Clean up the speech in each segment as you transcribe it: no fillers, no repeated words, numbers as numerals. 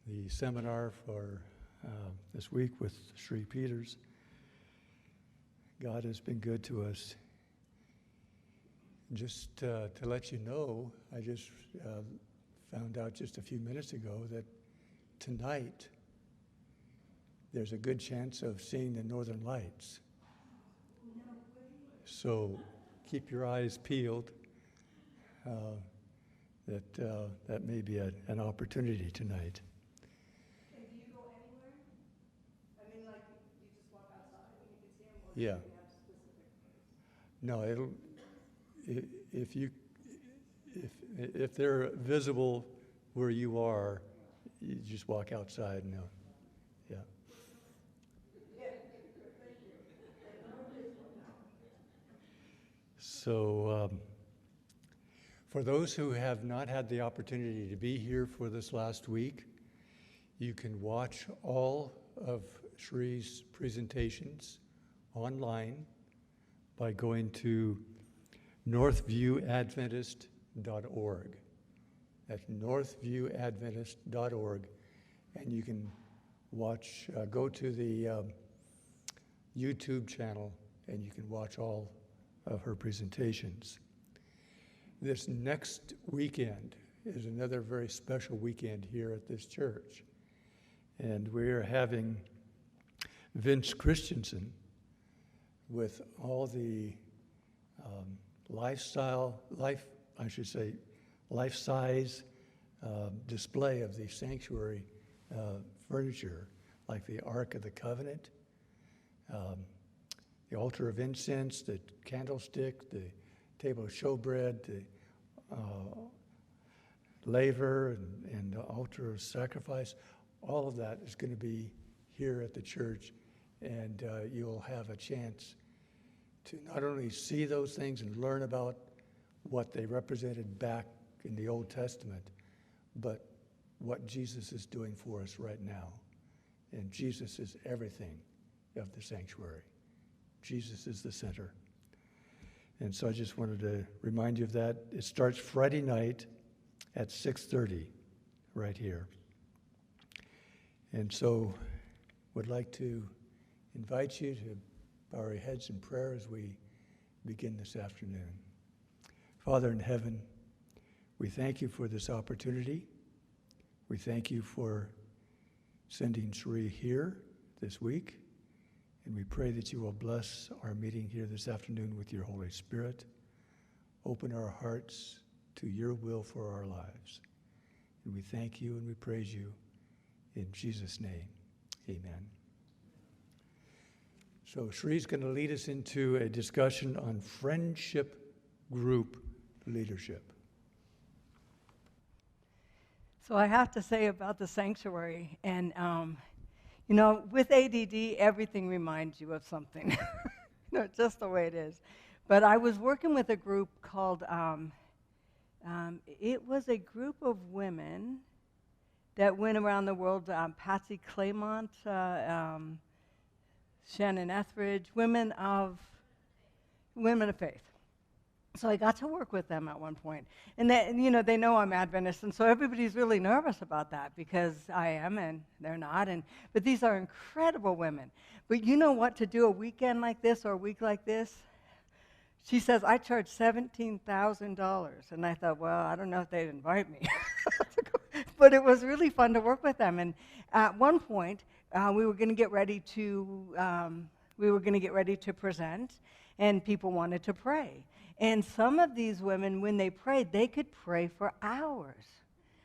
the seminar for this week with Cheri Peters. God has been good to us. Just to let you know, I just found out just a few minutes ago that tonight there's a good chance of seeing the Northern Lights. So keep your eyes peeled. That may be an opportunity tonight. And do you go anywhere? I mean, like, you just walk outside and you can see them, or Yeah. do you have specific place? No, if they're visible where you are, you just walk outside and yeah. So for those who have not had the opportunity to be here for this last week, you can watch all of Cheri's presentations online by going to northviewadventist.org. That's northviewadventist.org, and you can watch, go to the YouTube channel, and you can watch all of her presentations. This next weekend is another very special weekend here at this church, and we're having Vince Christensen with all the life-size display of the sanctuary furniture, like the Ark of the Covenant, the altar of incense, the candlestick, the table of showbread, the laver, and the altar of sacrifice. All of that is going to be here at the church, and you'll have a chance to not only see those things and learn about what they represented back in the Old Testament, but what Jesus is doing for us right now. And Jesus is everything of the sanctuary. Jesus is the center. And so I just wanted to remind you of that. It starts Friday night at 6:30 right here. And so would like to invite you to bow our heads in prayer as we begin this afternoon. Father in heaven, we thank you for this opportunity. We thank you for sending Cheri here this week. And we pray that you will bless our meeting here this afternoon with your Holy Spirit. Open our hearts to your will for our lives. And we thank you and we praise you in Jesus' name. Amen. So Cheri's going to lead us into a discussion on friendship group leadership. So I have to say about the sanctuary, and with ADD, everything reminds you of something, just the way it is. But I was working with a group called, it was a group of women that went around the world, Patsy Claymont, Shannon Etheridge, women of faith. So I got to work with them at one point. And they know I'm Adventist, and so everybody's really nervous about that because I am and they're not. But these are incredible women. But you know what, to do a weekend like this or a week like this? She says, I charge $17,000. And I thought, well, I don't know if they'd invite me. But it was really fun to work with them. And at one point, we were going to get ready to present, and people wanted to pray. And some of these women, when they prayed, they could pray for hours.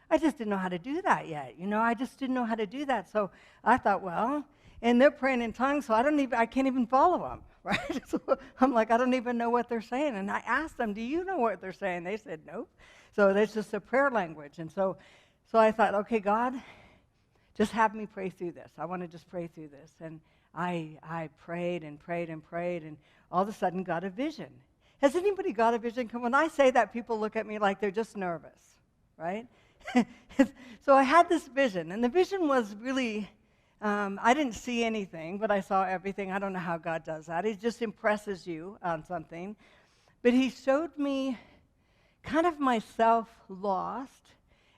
I just didn't know how to do that yet. I just didn't know how to do that. So I thought, well, and they're praying in tongues, so I can't even follow them, right? So I'm like, I don't even know what they're saying. And I asked them, do you know what they're saying? They said, nope. So that's just a prayer language. And so I thought, okay, God, just have me pray through this. I want to just pray through this. And I prayed and prayed and prayed, and all of a sudden got a vision. Has anybody got a vision? When I say that, people look at me like they're just nervous, right? So I had this vision, and the vision was really, I didn't see anything, but I saw everything. I don't know how God does that. He just impresses you on something. But he showed me kind of myself lost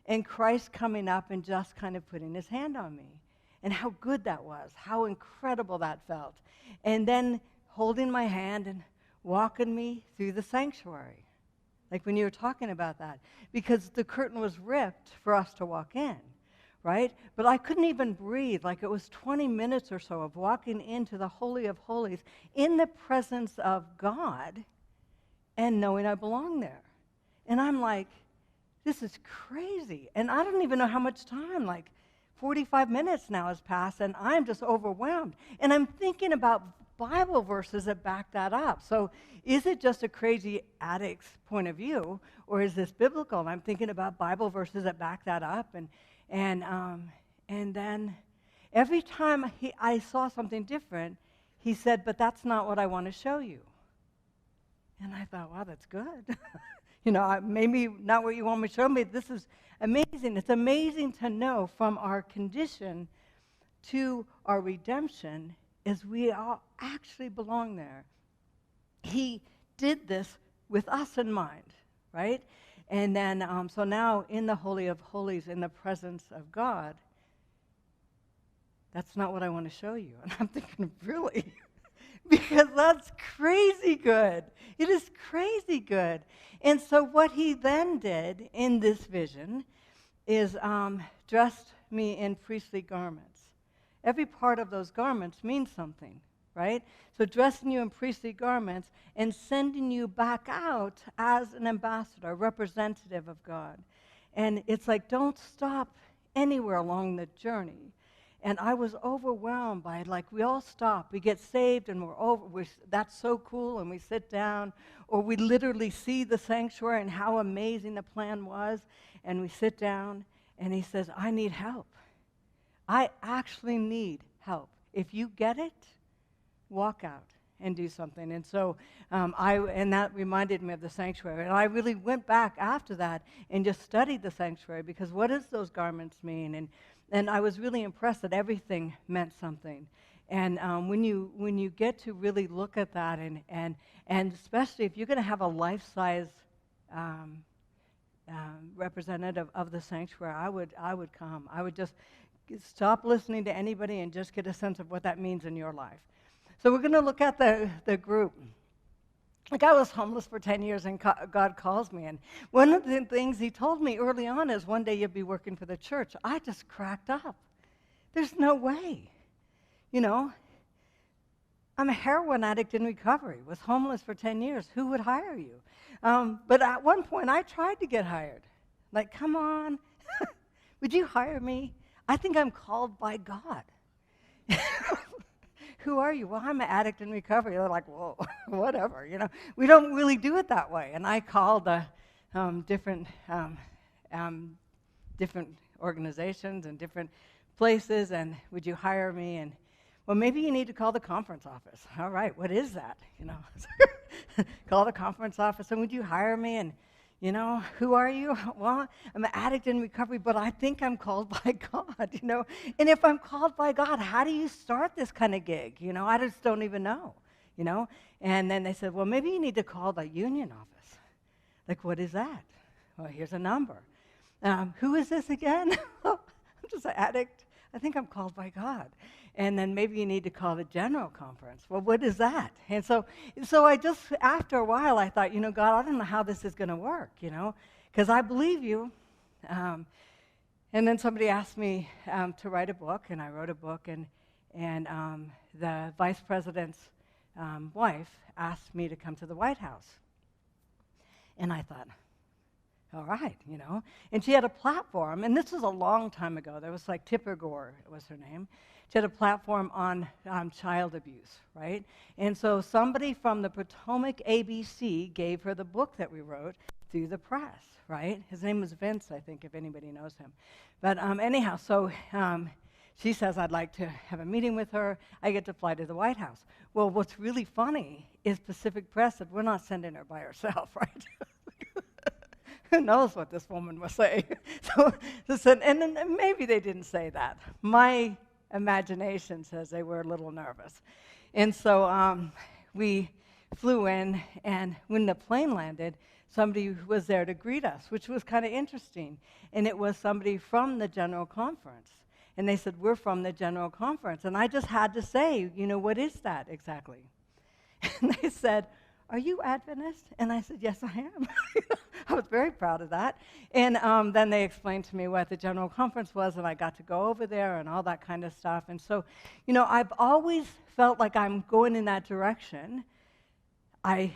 and Christ coming up and just kind of putting his hand on me. And how good that was, how incredible that felt. And then holding my hand and walking me through the sanctuary, like when you were talking about that, because the curtain was ripped for us to walk in, right? But I couldn't even breathe. Like it was 20 minutes or so of walking into the Holy of Holies in the presence of God and knowing I belong there. And I'm like, this is crazy. And I don't even know how much time, like 45 minutes now has passed, and I'm just overwhelmed. And I'm thinking about Bible verses that back that up. So is it just a crazy addict's point of view, or is this biblical? And I'm thinking about Bible verses that back that up. And then every time I saw something different, he said, but that's not what I want to show you. And I thought, wow, that's good. Maybe not what you want me to show me. This is amazing. It's amazing to know from our condition to our redemption is we all actually belong there. He did this with us in mind, right? And then, so now in the Holy of Holies, in the presence of God, that's not what I want to show you. And I'm thinking, really? Because that's crazy good. It is crazy good. And so what he then did in this vision is dressed me in priestly garments. Every part of those garments means something, right? So dressing you in priestly garments and sending you back out as an ambassador, a representative of God. And it's like, don't stop anywhere along the journey. And I was overwhelmed by it. Like, we all stop. We get saved, and that's so cool, and we sit down. Or we literally see the sanctuary and how amazing the plan was, and we sit down, and he says, I need help. I actually need help. If you get it, walk out and do something. And so and that reminded me of the sanctuary. And I really went back after that and just studied the sanctuary, because what does those garments mean? And I was really impressed that everything meant something. And when you get to really look at that, and especially if you're going to have a life-size representative of the sanctuary, I would come. I would just stop listening to anybody and just get a sense of what that means in your life. So we're going to look at the group. Like, I was homeless for 10 years, and God calls me. And one of the things he told me early on is one day you'll be working for the church. I just cracked up. There's no way. I'm a heroin addict in recovery, was homeless for 10 years. Who would hire you? But at one point, I tried to get hired. Like, come on. Would you hire me? I think I'm called by God. Who are you? Well, I'm an addict in recovery. They're like, whoa, whatever, We don't really do it that way. And I called different organizations and different places, and would you hire me? And, well, maybe you need to call the conference office. All right, what is that? Call the conference office, and would you hire me? And, who are you? Well, I'm an addict in recovery, but I think I'm called by God, And if I'm called by God, how do you start this kind of gig? I just don't even know, And then they said, well, maybe you need to call the union office. Like, what is that? Well, here's a number. Who is this again? I'm just an addict. I think I'm called by God. And then maybe you need to call the general conference. Well, what is that? And so I just, after a while, I thought, God, I don't know how this is going to work, because I believe you. And then somebody asked me to write a book, and I wrote a book, and the vice president's wife asked me to come to the White House. And I thought, all right, And she had a platform, and this was a long time ago. There was like Tipper Gore was her name. She had a platform on child abuse, right? And so somebody from the Potomac ABC gave her the book that we wrote through the press, right? His name was Vince, I think, if anybody knows him. But anyhow, so she says, I'd like to have a meeting with her. I get to fly to the White House. Well, what's really funny is Pacific Press said, we're not sending her by herself, right? Who knows what this woman will say? And maybe they didn't say that. My imagination says they were a little nervous. And so we flew in, and when the plane landed, somebody was there to greet us, which was kind of interesting. And it was somebody from the General Conference. And they said, we're from the General Conference. And I just had to say, what is that exactly? And they said, are you Adventist? And I said, yes, I am. I was very proud of that. And then they explained to me what the General Conference was, and I got to go over there and all that kind of stuff. And so, I've always felt like I'm going in that direction. I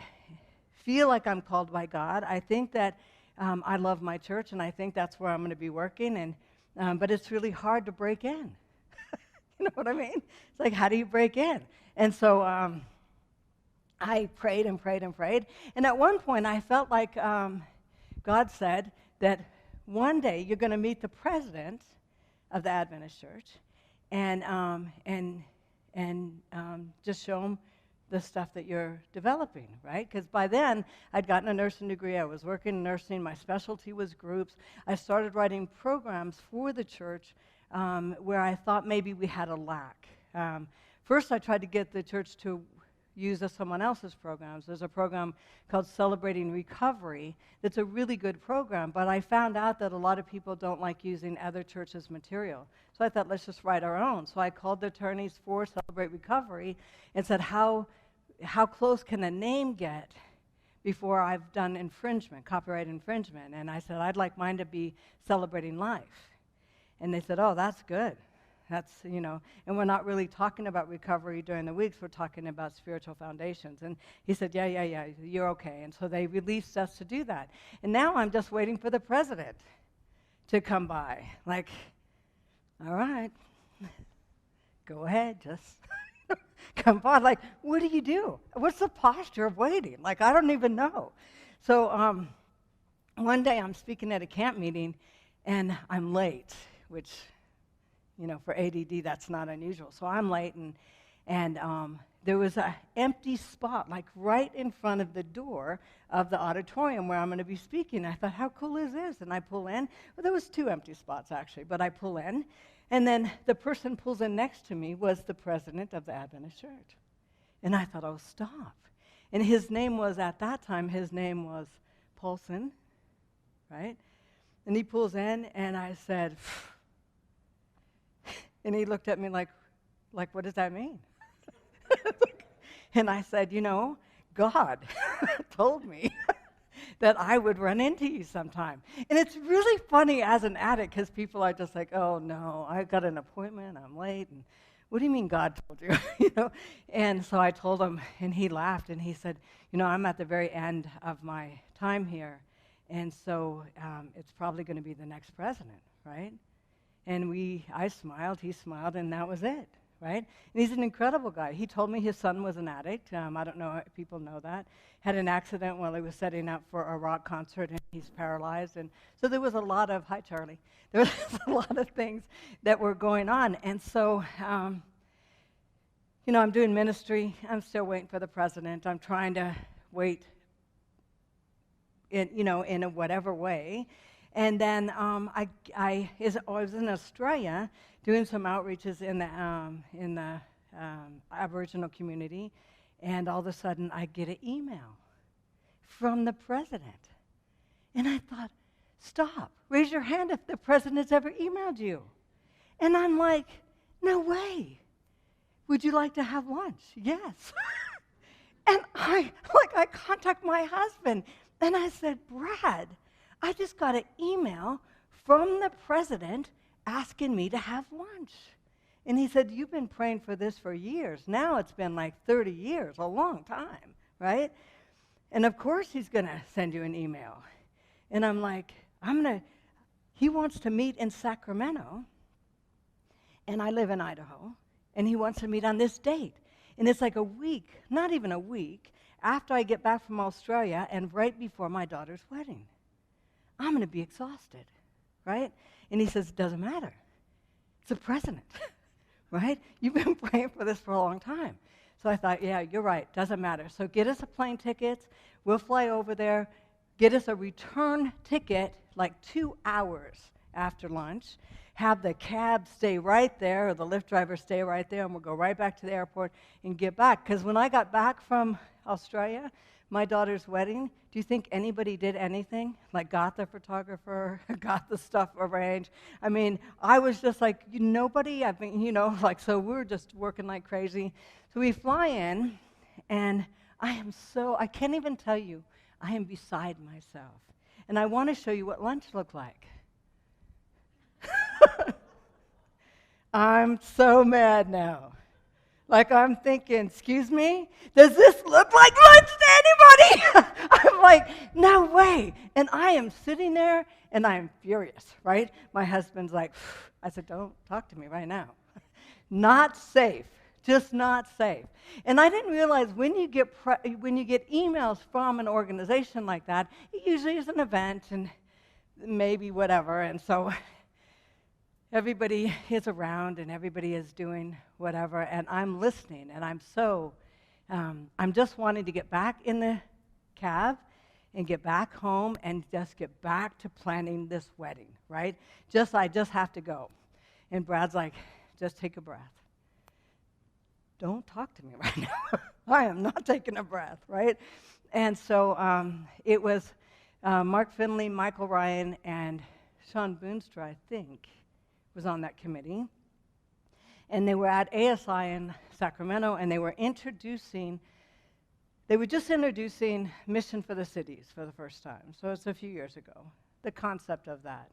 feel like I'm called by God. I think that I love my church, and I think that's where I'm going to be working. But it's really hard to break in. You know what I mean? It's like, how do you break in? And so I prayed and prayed and prayed. And at one point, I felt like God said that one day you're going to meet the president of the Adventist Church and just show him the stuff that you're developing, right? Because by then, I'd gotten a nursing degree. I was working in nursing. My specialty was groups. I started writing programs for the church where I thought maybe we had a lack. First, I tried to get the church to use someone else's programs. There's a program called Celebrating Recovery that's a really good program, but I found out that a lot of people don't like using other churches' material. So I thought, let's just write our own. So I called the attorneys for Celebrate Recovery and said, how close can a name get before I've done infringement, copyright infringement? And I said, I'd like mine to be Celebrating Life. And they said, oh, that's good. That's, and we're not really talking about recovery during the weeks. We're talking about spiritual foundations. And he said, yeah, you're okay. And so they released us to do that. And now I'm just waiting for the president to come by. Like, all right, go ahead, just come by. Like, what do you do? What's the posture of waiting? Like, I don't even know. So one day I'm speaking at a camp meeting, and I'm late, which, for ADD, that's not unusual. So I'm late, and there was an empty spot, like right in front of the door of the auditorium where I'm going to be speaking. I thought, how cool is this? And I pull in. Well, there was 2 empty spots, actually, but I pull in. And then the person pulls in next to me was the president of the Adventist Church. And I thought, oh, stop. And his name was, at that time, Paulson, right? And he pulls in, and I said, and he looked at me like, what does that mean? And I said, God told me that I would run into you sometime. And it's really funny as an addict because people are just like, oh, no, I got an appointment, I'm late. And what do you mean God told you? And so I told him, and he laughed, and he said, I'm at the very end of my time here, and so it's probably going to be the next president, right? And I smiled, he smiled, and that was it, right? And he's an incredible guy. He told me his son was an addict. I don't know if people know that. Had an accident while he was setting up for a rock concert, and he's paralyzed. And so there was a lot of, hi, Charlie. There was a lot of things that were going on. And so, I'm doing ministry. I'm still waiting for the president. I'm trying to wait in a whatever way. And then I was in Australia doing some outreaches in the Aboriginal community, and all of a sudden I get an email from the president. And I thought, stop, raise your hand if the president's ever emailed you. And I'm like, no way. Would you like to have lunch? Yes. And I contact my husband, and I said, Brad, I just got an email from the president asking me to have lunch. And he said, you've been praying for this for years. Now it's been like 30 years, a long time, right? And of course he's going to send you an email. And I'm like, he wants to meet in Sacramento, and I live in Idaho, and he wants to meet on this date. And it's like a week, not even a week, after I get back from Australia and right before my daughter's wedding. I'm going to be exhausted, right? And he says, it doesn't matter. It's the president, right? You've been praying for this for a long time. So I thought, yeah, you're right, doesn't matter. So get us a plane ticket, we'll fly over there, get us a return ticket like 2 hours after lunch, have the cab stay right there, or the Lyft driver stay right there, and we'll go right back to the airport and get back. Because when I got back from Australia, my daughter's wedding, do you think anybody did anything? Like got the photographer, got the stuff arranged? I mean, I was just like, nobody, I mean, like, so we were just working like crazy. So we fly in, and I can't even tell you, I am beside myself. And I want to show you what lunch looked like. I'm so mad now. Like I'm thinking, excuse me, does this look like lunch to anybody? I'm like, no way. And I am sitting there, and I am furious, right? My husband's like, I said, don't talk to me right now. Not safe, just not safe. And I didn't realize when you get emails from an organization like that, it usually is an event and maybe whatever. And so everybody is around and everybody is doing whatever, and I'm listening, and I'm just wanting to get back in the cab and get back home and just get back to planning this wedding, right? I just have to go. And Brad's like, just take a breath. Don't talk to me right now. I am not taking a breath, right? And so it was Mark Finley, Michael Ryan, and Sean Boonstra, I think, was on that committee. And they were at ASI in Sacramento, and they were just introducing Mission for the Cities for the first time. So it's a few years ago, the concept of that.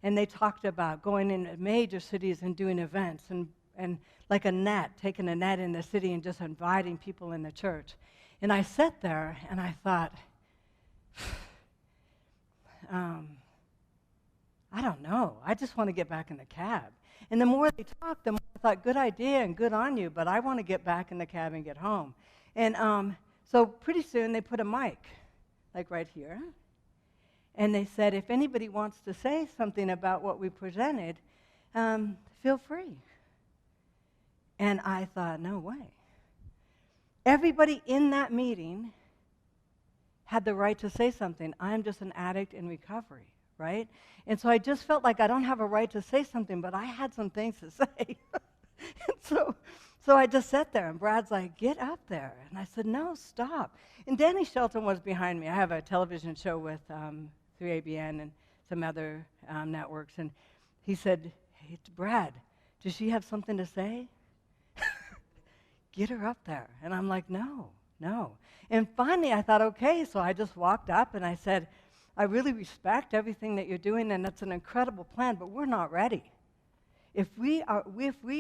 And they talked about going in major cities and doing events and like taking a net in the city and just inviting people in the church. And I sat there and I thought, I don't know. I just want to get back in the cab. And the more they talked, the more I thought, good idea and good on you, but I want to get back in the cab and get home. And so pretty soon they put a mic, like right here. And they said, if anybody wants to say something about what we presented, feel free. And I thought, no way. Everybody in that meeting had the right to say something. I'm just an addict in recovery, right? And so I just felt like I don't have a right to say something, but I had some things to say. And so I just sat there, and Brad's like, get up there. And I said, no, stop. And Danny Shelton was behind me. I have a television show with 3ABN and some other networks, and he said, hey, Brad, does she have something to say? Get her up there. And I'm like, no. And finally I thought, okay, so I just walked up and I said, I really respect everything that you're doing, and that's an incredible plan, but we're not ready. If we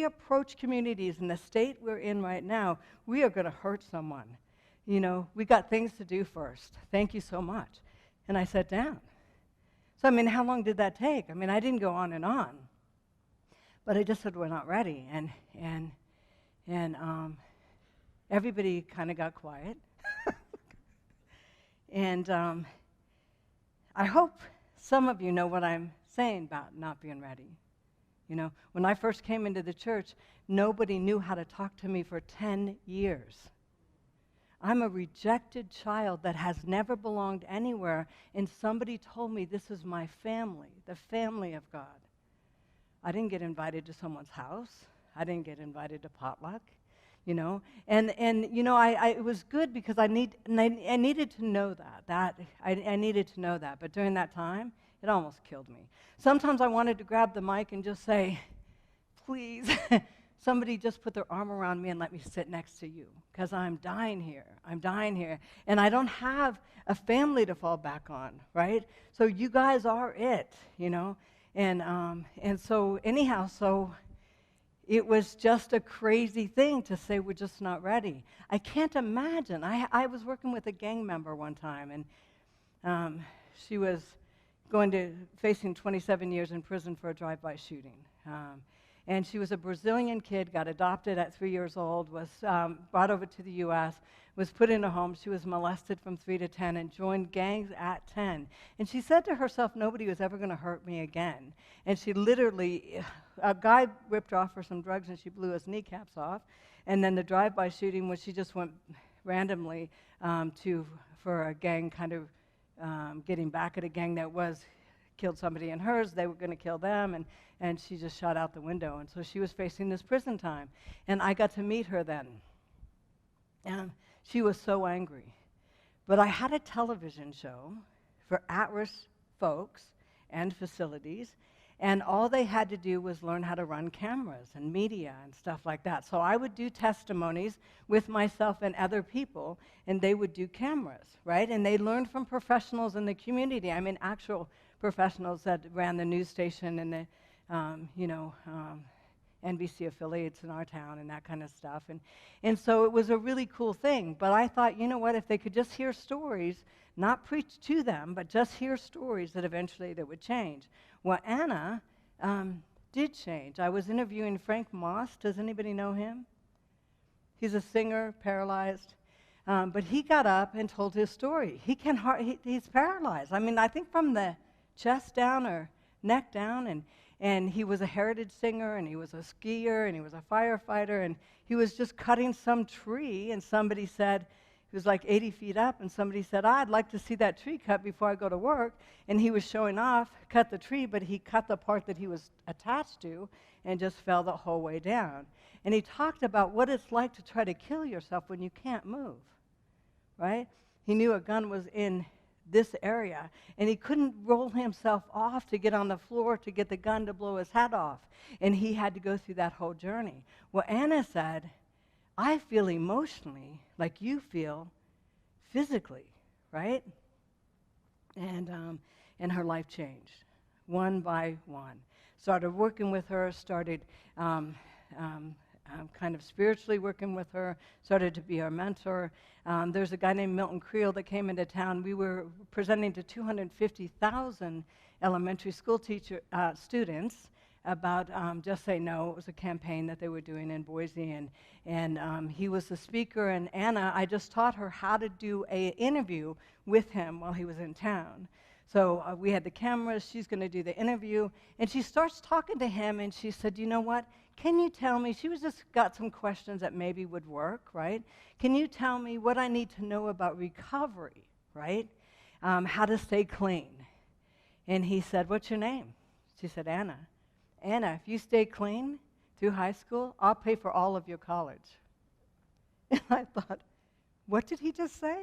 approach communities in the state we're in right now, we are going to hurt someone. We got things to do first. Thank you so much. And I sat down. So, how long did that take? I didn't go on and on. But I just said, we're not ready. And everybody kind of got quiet. And I hope some of you know what I'm saying about not being ready. When I first came into the church, nobody knew how to talk to me for 10 years. I'm a rejected child that has never belonged anywhere, and somebody told me this is my family, the family of God. I didn't get invited to someone's house. I didn't get invited to potluck, and it was good because I needed to know that. I needed to know that, but during that time, it almost killed me. Sometimes I wanted to grab the mic and just say, please, somebody just put their arm around me and let me sit next to you, because I'm dying here. And I don't have a family to fall back on, right? So you guys are it, And so anyhow, so it was just a crazy thing to say we're just not ready. I can't imagine. I was working with a gang member one time, and she was facing 27 years in prison for a drive-by shooting. And she was a Brazilian kid, got adopted at 3 years old, was brought over to the U.S., was put in a home. She was molested from 3 to 10 and joined gangs at 10. And she said to herself, nobody was ever going to hurt me again. And she literally, a guy ripped her off for some drugs and she blew his kneecaps off. And then the drive-by shooting was she just went randomly for a gang kind of getting back at a gang that killed somebody in hers. They were going to kill them, and she just shot out the window. And so she was facing this prison time. And I got to meet her then. And she was so angry. But I had a television show for at-risk folks and facilities, and all they had to do was learn how to run cameras and media and stuff like that. So I would do testimonies with myself and other people, and they would do cameras, right? And they learned from professionals in the community. I mean, actual professionals that ran the news station and the, NBC affiliates in our town and that kind of stuff. And so it was a really cool thing. But I thought, you know what, if they could just hear stories, not preach to them, but just hear stories, that eventually they would change. Well, Anna did change. I was interviewing Frank Moss. Does anybody know him? He's a singer, paralyzed. But he got up and told his story. He's paralyzed. I mean, I think from the chest down or neck down, and he was a heritage singer, and he was a skier, and he was a firefighter, and he was just cutting some tree, and somebody said, he was like 80 feet up, and somebody said, I'd like to see that tree cut before I go to work, and he was showing off, cut the tree, but he cut the part that he was attached to, and just fell the whole way down. And he talked about what it's like to try to kill yourself when you can't move, right? He knew a gun was in this area, and he couldn't roll himself off to get on the floor to get the gun to blow his head off, and he had to go through that whole journey. Well, Anna said, I feel emotionally like you feel physically, right? And her life changed, one by one. Started working with her, started kind of spiritually working with her, started to be our mentor. There's a guy named Milton Creel that came into town. We were presenting to 250,000 elementary school students about Just Say No. It was a campaign that they were doing in Boise, and he was the speaker, and Anna, I just taught her how to do an interview with him while he was in town. So we had the cameras, she's going to do the interview, and she starts talking to him, and she said, you know what, can you tell me, she was just got some questions that maybe would work, right? Can you tell me what I need to know about recovery, right? How to stay clean. And he said, what's your name? She said, Anna. Anna, if you stay clean through high school, I'll pay for all of your college. And I thought, what did he just say?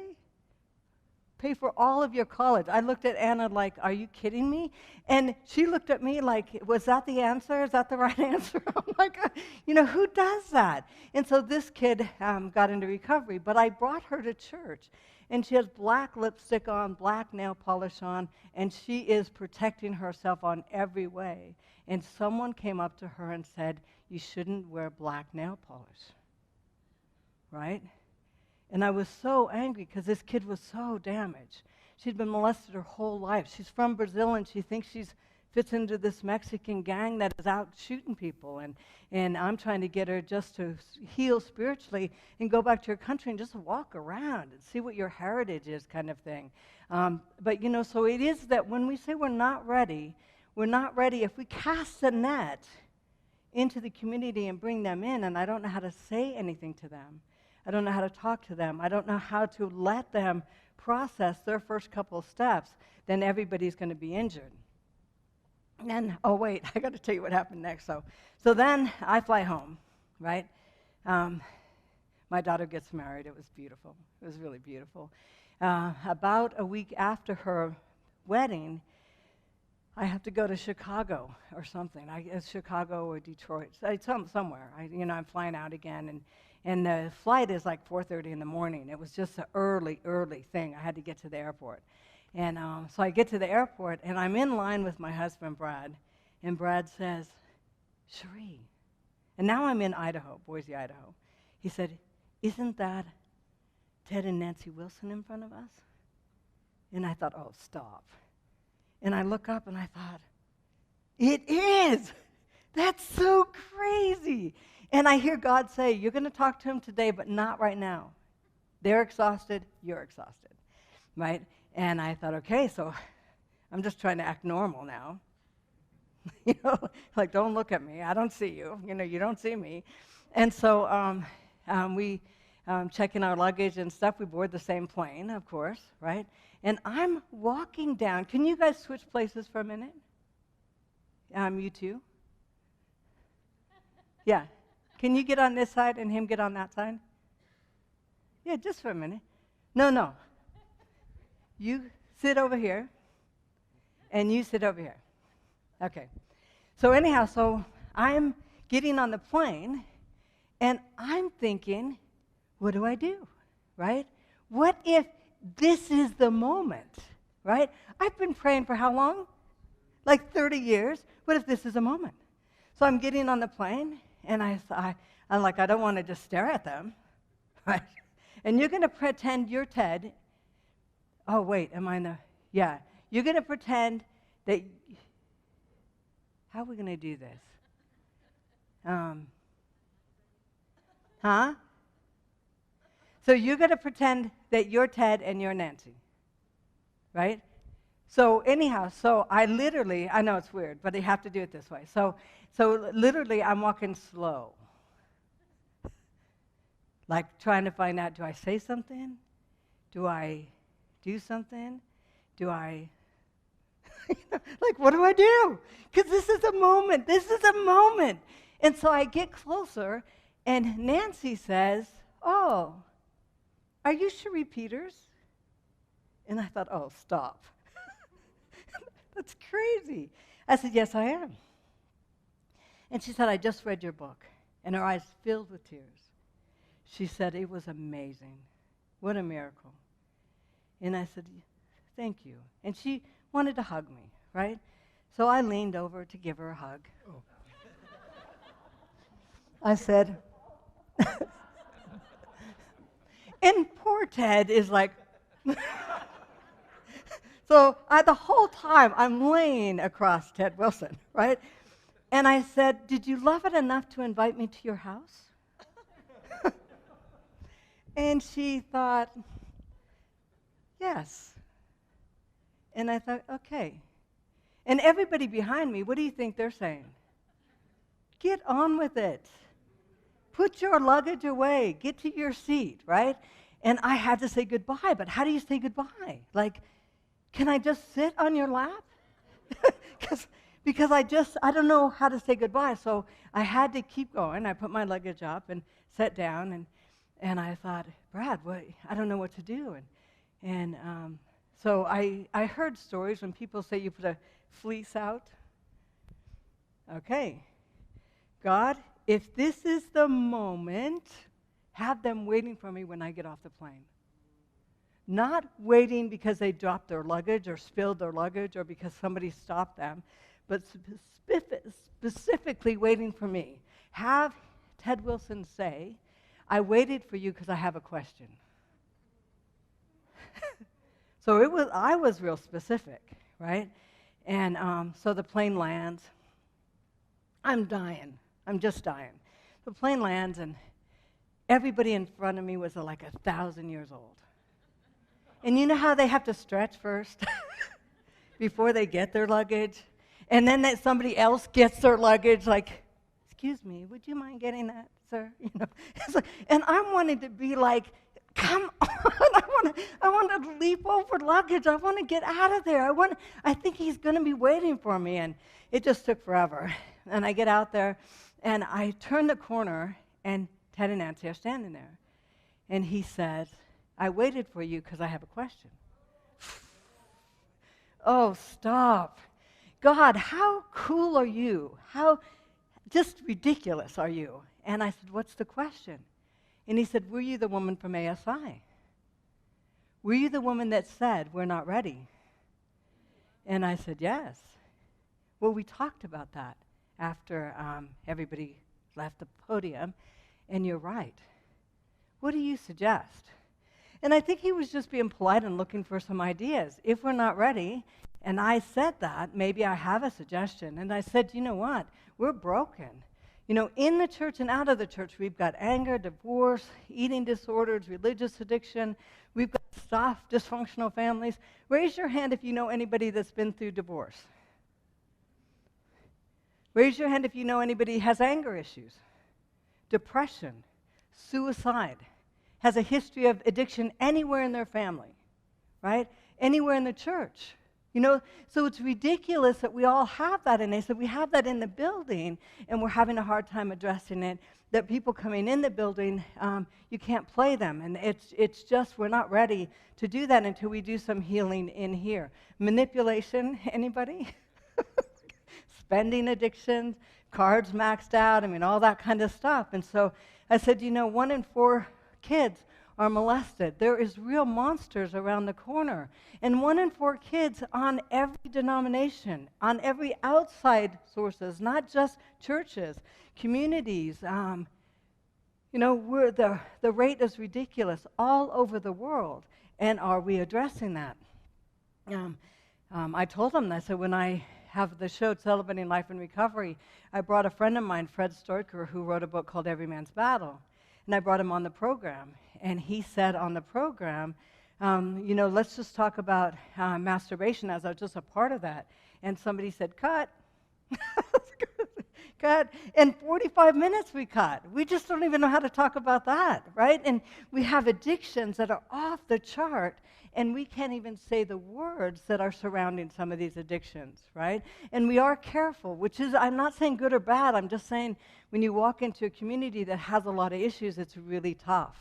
Pay for all of your college. I looked at Anna like, are you kidding me? And she looked at me like, was that the answer? Is that the right answer? I'm like, who does that? And so this kid got into recovery, but I brought her to church. And she has black lipstick on, black nail polish on, and she is protecting herself on every way. And someone came up to her and said, you shouldn't wear black nail polish, right? And I was so angry because this kid was so damaged. She'd been molested her whole life. She's from Brazil, and she thinks she fits into this Mexican gang that is out shooting people. And I'm trying to get her just to heal spiritually and go back to your country and just walk around and see what your heritage is, kind of thing. But, so it is that when we say we're not ready if we cast a net into the community and bring them in, and I don't know how to say anything to them. I don't know how to talk to them. I don't know how to let them process their first couple of steps, then everybody's going to be injured. And, oh, wait, I got to tell you what happened next. So then I fly home, right? My daughter gets married. It was beautiful. It was really beautiful. About a week after her wedding, I have to go to Chicago or something. It's Chicago or Detroit, somewhere. I'm flying out again, and the flight is like 4:30 in the morning. It was just an early thing. I had to get to the airport. And so I get to the airport, and I'm in line with my husband, Brad, and Brad says, Cheri. And now I'm in Idaho, Boise, Idaho. He said, isn't that Ted and Nancy Wilson in front of us? And I thought, oh, stop. And I look up, and I thought, it is. That's so crazy. And I hear God say, you're going to talk to him today, but not right now. They're exhausted, you're exhausted, right? And I thought, okay, so I'm just trying to act normal now. Like, don't look at me. I don't see you. You don't see me. And so we check in our luggage and stuff. We board the same plane, of course, right? And I'm walking down. Can you guys switch places for a minute? You too? Yeah. Can you get on this side and him get on that side? Yeah, just for a minute. No. you sit over here, and you sit over here. Okay. So anyhow, so I'm getting on the plane, and I'm thinking, what do I do, right? What if this is the moment, right? I've been praying for how long? Like 30 years. What if this is a moment? So I'm getting on the plane, and I'm like, I don't want to just stare at them, right? And you're going to pretend you're Ted. Oh, wait, am I in the, yeah. You're going to pretend that, how are we going to do this? So you're going to pretend that you're Ted and you're Nancy, right? So anyhow, so I know it's weird, but I have to do it this way. So literally I'm walking slow, like trying to find out, do I say something? Do I do something? Do I, like, what do I do? Because this is a moment. This is a moment. And so I get closer, and Nancy says, oh, are you Cheri Peters? And I thought, oh, stop. That's crazy. I said, yes, I am. And she said, I just read your book. And her eyes filled with tears. She said, it was amazing. What a miracle. And I said, thank you. And she wanted to hug me, right? So I leaned over to give her a hug. Oh. I said, and poor Ted is like, so the whole time I'm laying across Ted Wilson, right? And I said, did you love it enough to invite me to your house? And she thought, yes. And I thought, okay. And everybody behind me, what do you think they're saying? Get on with it. Put your luggage away. Get to your seat, right? And I had to say goodbye, but how do you say goodbye? Like, can I just sit on your lap? Because I don't know how to say goodbye, so I had to keep going. I put my luggage up and sat down, and I thought, Brad, I don't know what to do. And so I heard stories when people say you put a fleece out. Okay, God, if this is the moment, have them waiting for me when I get off the plane. Not waiting because they dropped their luggage or spilled their luggage or because somebody stopped them, but specifically waiting for me. Have Ted Wilson say, I waited for you because I have a question. So I was real specific, right? And so the plane lands. I'm dying. I'm just dying. The plane lands, and everybody in front of me was like 1,000 years old. And you know how they have to stretch first before they get their luggage? And then that somebody else gets their luggage, like, excuse me, would you mind getting that, sir? You know, and I wanted to be like, come on, I want to leap over luggage. I want to get out of there. I think he's going to be waiting for me. And it just took forever. And I get out there, and I turn the corner, and Ted and Nancy are standing there. And he says, I waited for you because I have a question. Oh, stop. God, how cool are you? How just ridiculous are you? And I said, what's the question? And he said, were you the woman from ASI? Were you the woman that said, we're not ready? And I said, yes. Well, we talked about that after everybody left the podium, and you're right. What do you suggest? And I think he was just being polite and looking for some ideas. If we're not ready, and I said that, maybe I have a suggestion. And I said, you know what? We're broken. You know, in the church and out of the church, we've got anger, divorce, eating disorders, religious addiction. We've got stuff, dysfunctional families. Raise your hand if you know anybody that's been through divorce. Raise your hand if you know anybody who has anger issues, depression, suicide, has a history of addiction anywhere in their family, right? Anywhere in the church. You know, so it's ridiculous that we all have that. And they said, we have that in the building, and we're having a hard time addressing it, that people coming in the building, you can't play them. And it's just, we're not ready to do that until we do some healing in here. Manipulation, anybody? Spending addictions, cards maxed out, I mean, all that kind of stuff. And so I said, 1 in 4 kids are molested. There is real monsters around the corner. And 1 in 4 kids on every denomination, on every outside sources, not just churches, communities. The rate is ridiculous all over the world. And are we addressing that? I told them, I said, when I have the show Celebrating Life and Recovery, I brought a friend of mine, Fred Stoiker, who wrote a book called Every Man's Battle. And I brought him on the program. And he said on the program, let's just talk about masturbation as just a part of that. And somebody said, cut. Cut. And 45 minutes we cut. We just don't even know how to talk about that, right? And we have addictions that are off the chart, and we can't even say the words that are surrounding some of these addictions, right? And we are careful, which is, I'm not saying good or bad, I'm just saying when you walk into a community that has a lot of issues, it's really tough.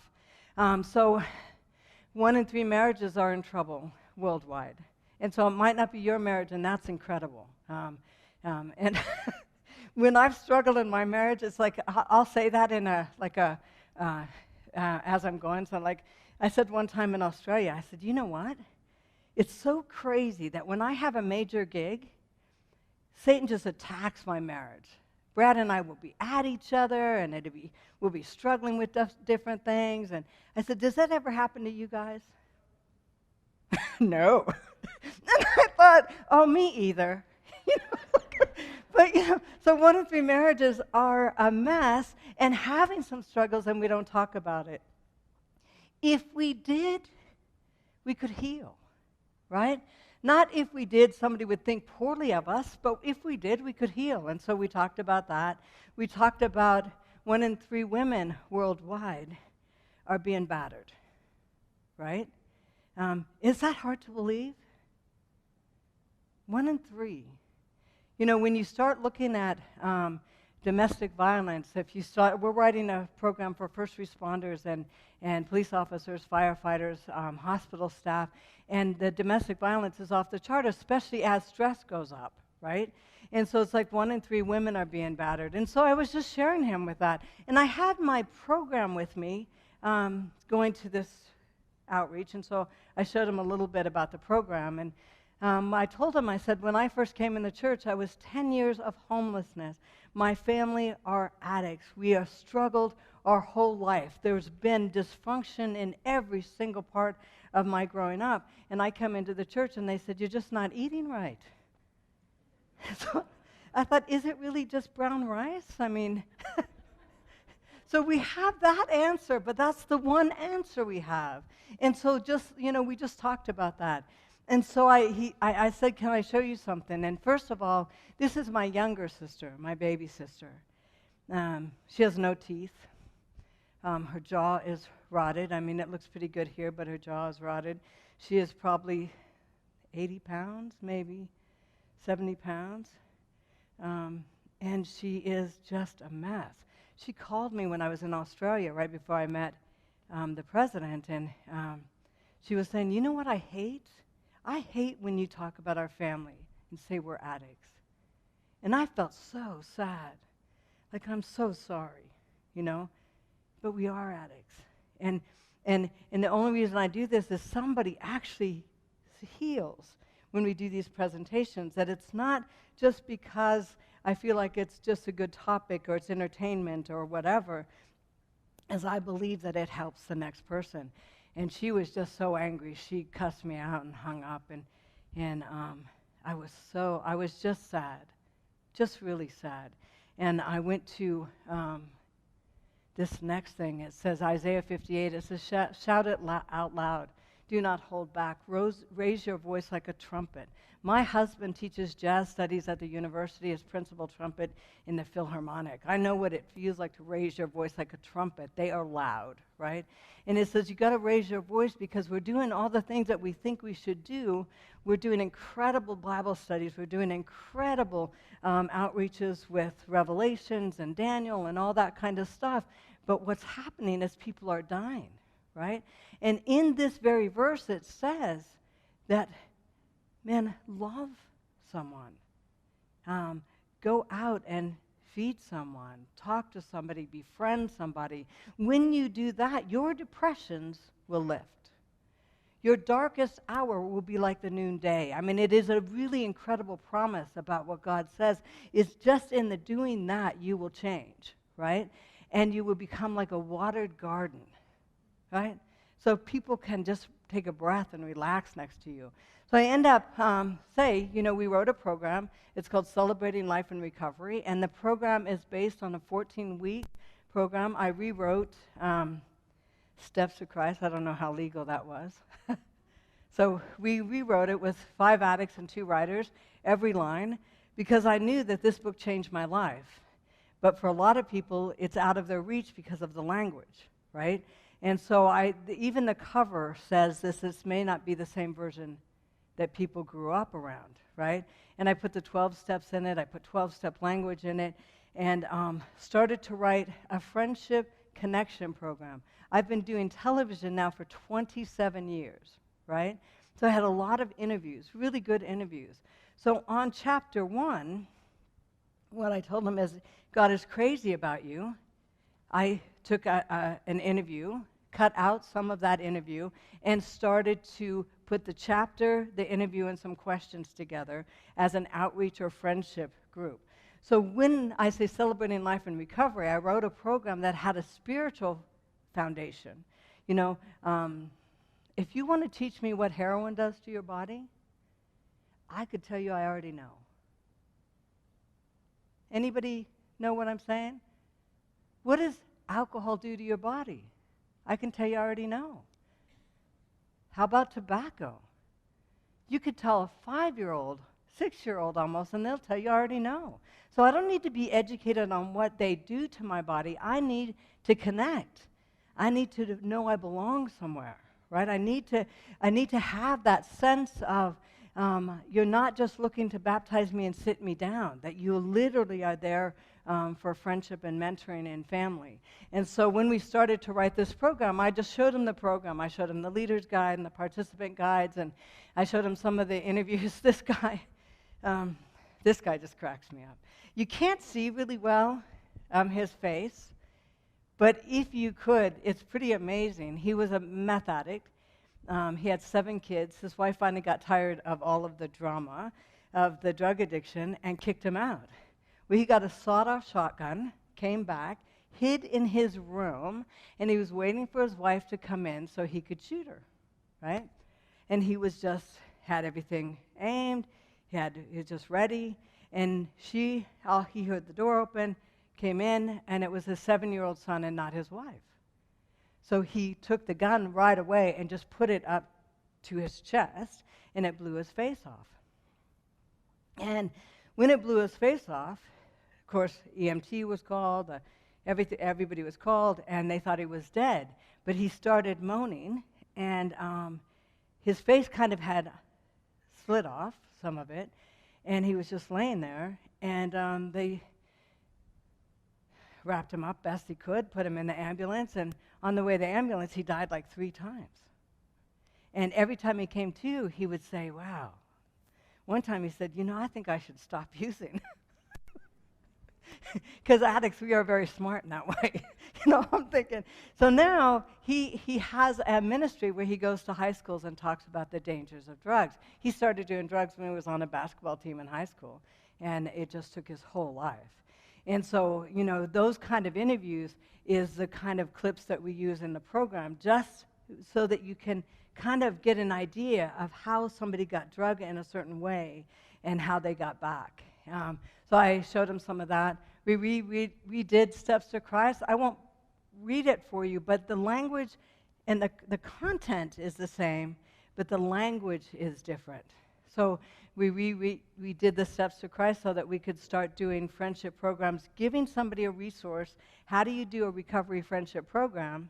So 1 in 3 marriages are in trouble worldwide. And so it might not be your marriage, and that's incredible. And when I've struggled in my marriage, it's like I'll say that in as I'm going. So like I said one time in Australia, I said, you know what? It's so crazy that when I have a major gig, Satan just attacks my marriage. Brad and I will be at each other, and we'll be struggling with different things. And I said, does that ever happen to you guys? No. And I thought, oh, me either. But, so 1 in 3 marriages are a mess and having some struggles, and we don't talk about it. If we did, we could heal, right? Not if we did, somebody would think poorly of us, but if we did, we could heal. And so we talked about that. We talked about 1 in 3 women worldwide are being battered, right? Is that hard to believe? 1 in 3. When you start looking at domestic violence, we're writing a program for first responders and police officers, firefighters, hospital staff, and the domestic violence is off the chart, especially as stress goes up, right? And so it's like 1 in 3 women are being battered. And so I was just sharing him with that. And I had my program with me going to this outreach, and so I showed him a little bit about the program. And I told him, I said, when I first came in the church, I was 10 years of homelessness. My family are addicts. We have struggled our whole life. There's been dysfunction in every single part of my growing up. And I come into the church, and they said, you're just not eating right. So I thought, is it really just brown rice? I mean, so we have that answer, but that's the one answer we have. And so we just talked about that. And so I said, can I show you something? And first of all, this is my younger sister, my baby sister. She has no teeth. Her jaw is rotted. I mean, it looks pretty good here, but her jaw is rotted. She is probably 80 pounds, maybe 70 pounds. And she is just a mess. She called me when I was in Australia right before I met the president, and she was saying, you know what I hate? I hate when you talk about our family and say we're addicts. And I felt so sad. Like, I'm so sorry, But we are addicts. And the only reason I do this is somebody actually heals when we do these presentations, that it's not just because I feel like it's just a good topic or it's entertainment or whatever, as I believe that it helps the next person. And she was just so angry. She cussed me out and hung up, and I was just sad, just really sad. And I went to this next thing. It says Isaiah 58. It says, shout it out loud. Do not hold back. Raise your voice like a trumpet. My husband teaches jazz studies at the university as principal trumpet in the Philharmonic. I know what it feels like to raise your voice like a trumpet. They are loud, right? And it says you got to raise your voice because we're doing all the things that we think we should do. We're doing incredible Bible studies. We're doing incredible outreaches with Revelations and Daniel and all that kind of stuff. But what's happening is people are dying, right? And in this very verse it says that, man, love someone. Go out and feed someone. Talk to somebody. Befriend somebody. When you do that, your depressions will lift. Your darkest hour will be like the noonday. I mean, it is a really incredible promise about what God says. It's just in the doing that you will change, right? And you will become like a watered garden, right? So people can just take a breath and relax next to you. So I end up, we wrote a program. It's called Celebrating Life and Recovery, and the program is based on a 14-week program. I rewrote Steps to Christ. I don't know how legal that was. So we rewrote it with 5 addicts and 2 writers, every line, because I knew that this book changed my life. But for a lot of people, it's out of their reach because of the language, right? And so even the cover says this may not be the same version that people grew up around, right? And I put the 12 steps in it. I put 12-step language in it and started to write a friendship connection program. I've been doing television now for 27 years, right? So I had a lot of interviews, really good interviews. So on chapter 1, what I told them is, God is crazy about you. I took an interview, cut out some of that interview, and started to put the chapter, the interview, and some questions together as an outreach or friendship group. So when I say Celebrating Life and Recovery, I wrote a program that had a spiritual foundation. You know, if you want to teach me what heroin does to your body, I could tell you I already know. Anybody know what I'm saying? What does alcohol do to your body? I can tell you I already know. How about tobacco? You could tell a 5-year-old, 6-year-old almost, and they'll tell you I already know. So I don't need to be educated on what they do to my body. I need to connect. I need to know I belong somewhere, right? I need to have that sense of you're not just looking to baptize me and sit me down, that you literally are there for friendship and mentoring and family. And so when we started to write this program, I just showed them the program. I showed them the leader's guide and the participant guides, and I showed them some of the interviews. This guy just cracks me up. You can't see really well his face, but if you could, it's pretty amazing. He was a meth addict. He had 7 kids. His wife finally got tired of all of the drama of the drug addiction and kicked him out. Well, he got a sawed-off shotgun, came back, hid in his room, and he was waiting for his wife to come in so he could shoot her, right? And he had everything aimed. He was just ready. And he heard the door open, came in, and it was his 7-year-old son and not his wife. So he took the gun right away and just put it up to his chest, and it blew his face off. And when it blew his face off, of course, EMT was called, everybody was called, and they thought he was dead. But he started moaning, and his face kind of had slid off, some of it, and he was just laying there, and they wrapped him up best he could, put him in the ambulance, and on the way to the ambulance, he died like 3 times. And every time he came to, he would say, wow. One time he said, I think I should stop using. Because addicts, we are very smart in that way. I'm thinking. So now he has a ministry where he goes to high schools and talks about the dangers of drugs. He started doing drugs when he was on a basketball team in high school, and it just took his whole life. And so, those kind of interviews is the kind of clips that we use in the program, just so that you can kind of get an idea of how somebody got drugged in a certain way and how they got back. So I showed them some of that. We did Steps to Christ. I won't read it for you, but the language and the content is the same, but the language is different. So we did the Steps to Christ so that we could start doing friendship programs, giving somebody a resource. How do you do a recovery friendship program?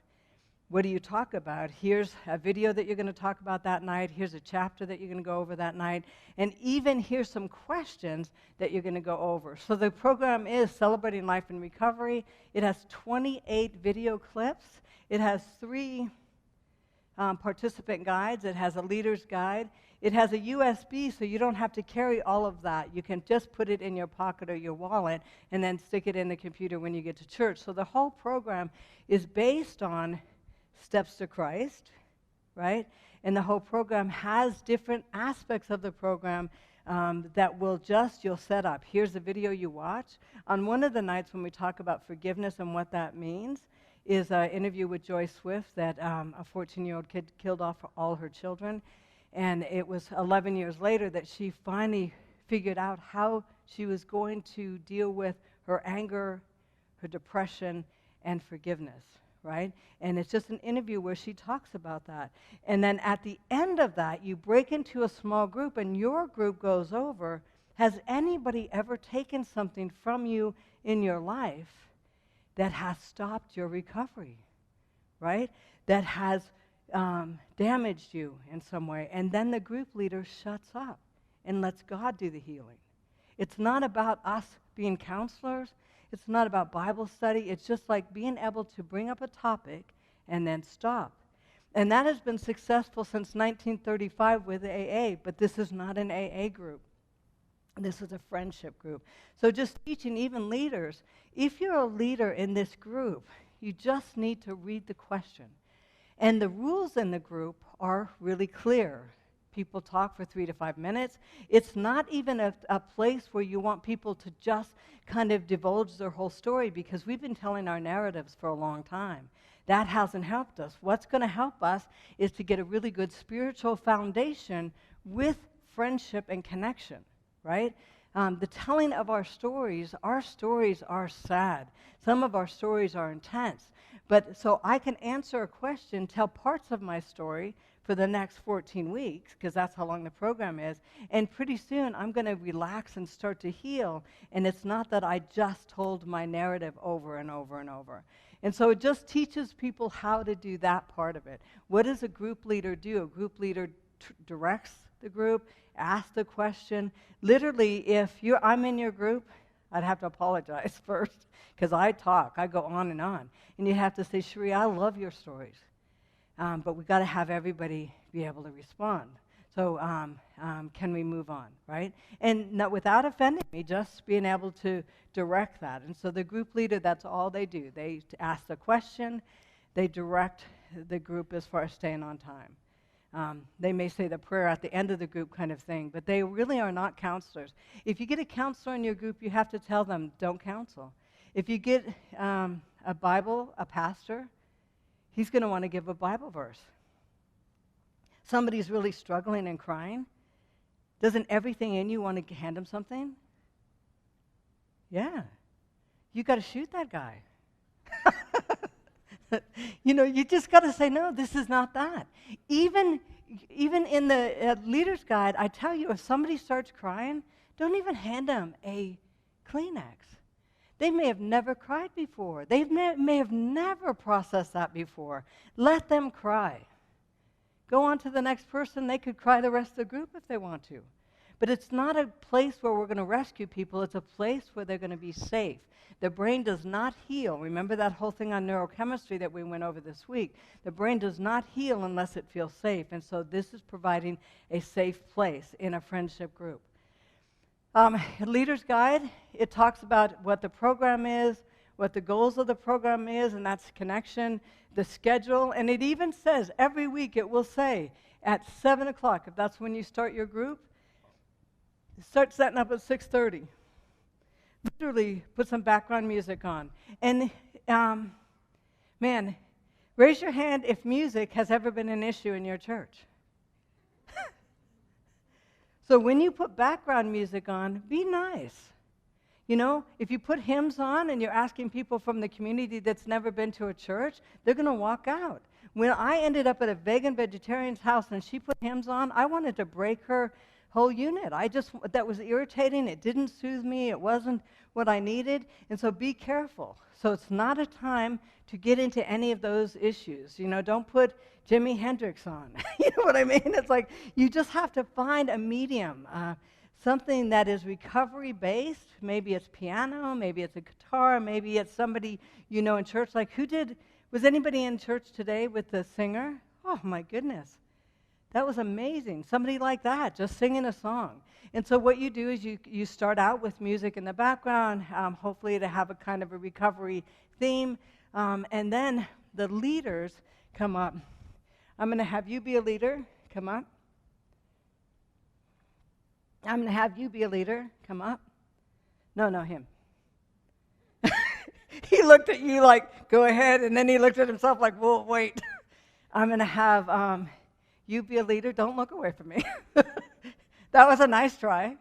What do you talk about? Here's a video that you're going to talk about that night. Here's a chapter that you're going to go over that night. And even here's some questions that you're going to go over. So the program is Celebrating Life in Recovery. It has 28 video clips. It has 3 participant guides. It has a leader's guide. It has a USB, so you don't have to carry all of that. You can just put it in your pocket or your wallet and then stick it in the computer when you get to church. So the whole program is based on Steps to Christ, right? And the whole program has different aspects of the program that you'll set up. Here's the video you watch. On one of the nights when we talk about forgiveness and what that means is an interview with Joy Swift that a 14-year-old kid killed off all her children. And it was 11 years later that she finally figured out how she was going to deal with her anger, her depression, and forgiveness, right? And it's just an interview where she talks about that. And then at the end of that, you break into a small group, and your group goes over, has anybody ever taken something from you in your life that has stopped your recovery, right? That has damaged you in some way? And then the group leader shuts up and lets God do the healing. It's not about us being counselors. It's not about Bible study. It's just like being able to bring up a topic and then stop. And that has been successful since 1935 with AA, but this is not an AA group. This is a friendship group. So just teaching even leaders, if you're a leader in this group, you just need to read the question. And the rules in the group are really clear. People talk for 3 to 5 minutes. It's not even a place where you want people to just kind of divulge their whole story, because we've been telling our narratives for a long time. That hasn't helped us. What's going to help us is to get a really good spiritual foundation with friendship and connection, right? The telling of our stories are sad. Some of our stories are intense. But so I can answer a question, tell parts of my story for the next 14 weeks, because that's how long the program is, and pretty soon I'm going to relax and start to heal, and it's not that I just told my narrative over and over and over. And so it just teaches people how to do that part of it. What does a group leader do? A group leader directs the group, asks the question. Literally, if I'm in your group, I'd have to apologize first, because I go on. And you have to say, Cheri, I love your stories. But we've got to have everybody be able to respond. So can we move on, right? And not without offending me, just being able to direct that. And so the group leader, that's all they do. They ask the question. They direct the group as far as staying on time. They may say the prayer at the end of the group kind of thing, but they really are not counselors. If you get a counselor in your group, you have to tell them, don't counsel. If you get a pastor, he's going to want to give a Bible verse. Somebody's really struggling and crying. Doesn't everything in you want to hand him something? Yeah. You got to shoot that guy. You just got to say, no, this is not that. Even in the leader's guide, I tell you, if somebody starts crying, don't even hand them a Kleenex. They may have never cried before. They may have never processed that before. Let them cry. Go on to the next person. They could cry the rest of the group if they want to. But it's not a place where we're going to rescue people. It's a place where they're going to be safe. The brain does not heal. Remember that whole thing on neurochemistry that we went over this week? The brain does not heal unless it feels safe. And so this is providing a safe place in a friendship group. Leader's Guide, it talks about what the program is, what the goals of the program is, and that's connection, the schedule, and it even says every week it will say at 7 o'clock, if that's when you start your group, start setting up at 6:30. Literally put some background music on. And raise your hand if music has ever been an issue in your church. So when you put background music on, be nice. If you put hymns on and you're asking people from the community that's never been to a church, they're going to walk out. When I ended up at a vegan vegetarian's house and she put hymns on, I wanted to break her whole unit. That was irritating. It didn't soothe me. It wasn't what I needed. And so be careful. So it's not a time to get into any of those issues. You know, don't put Jimi Hendrix on. You know what I mean? It's like you just have to find a medium, something that is recovery-based. Maybe it's piano, maybe it's a guitar, maybe it's somebody you know in church. Like was anybody in church today with the singer? Oh, my goodness. That was amazing. Somebody like that, just singing a song. And so what you do is you start out with music in the background, hopefully to have a kind of a recovery theme, and then the leaders come up. I'm going to have you be a leader. Come up. I'm going to have you be a leader. Come up. No, him. He looked at you like, go ahead, and then he looked at himself like, well, wait. I'm going to have you be a leader. Don't look away from me. That was a nice try.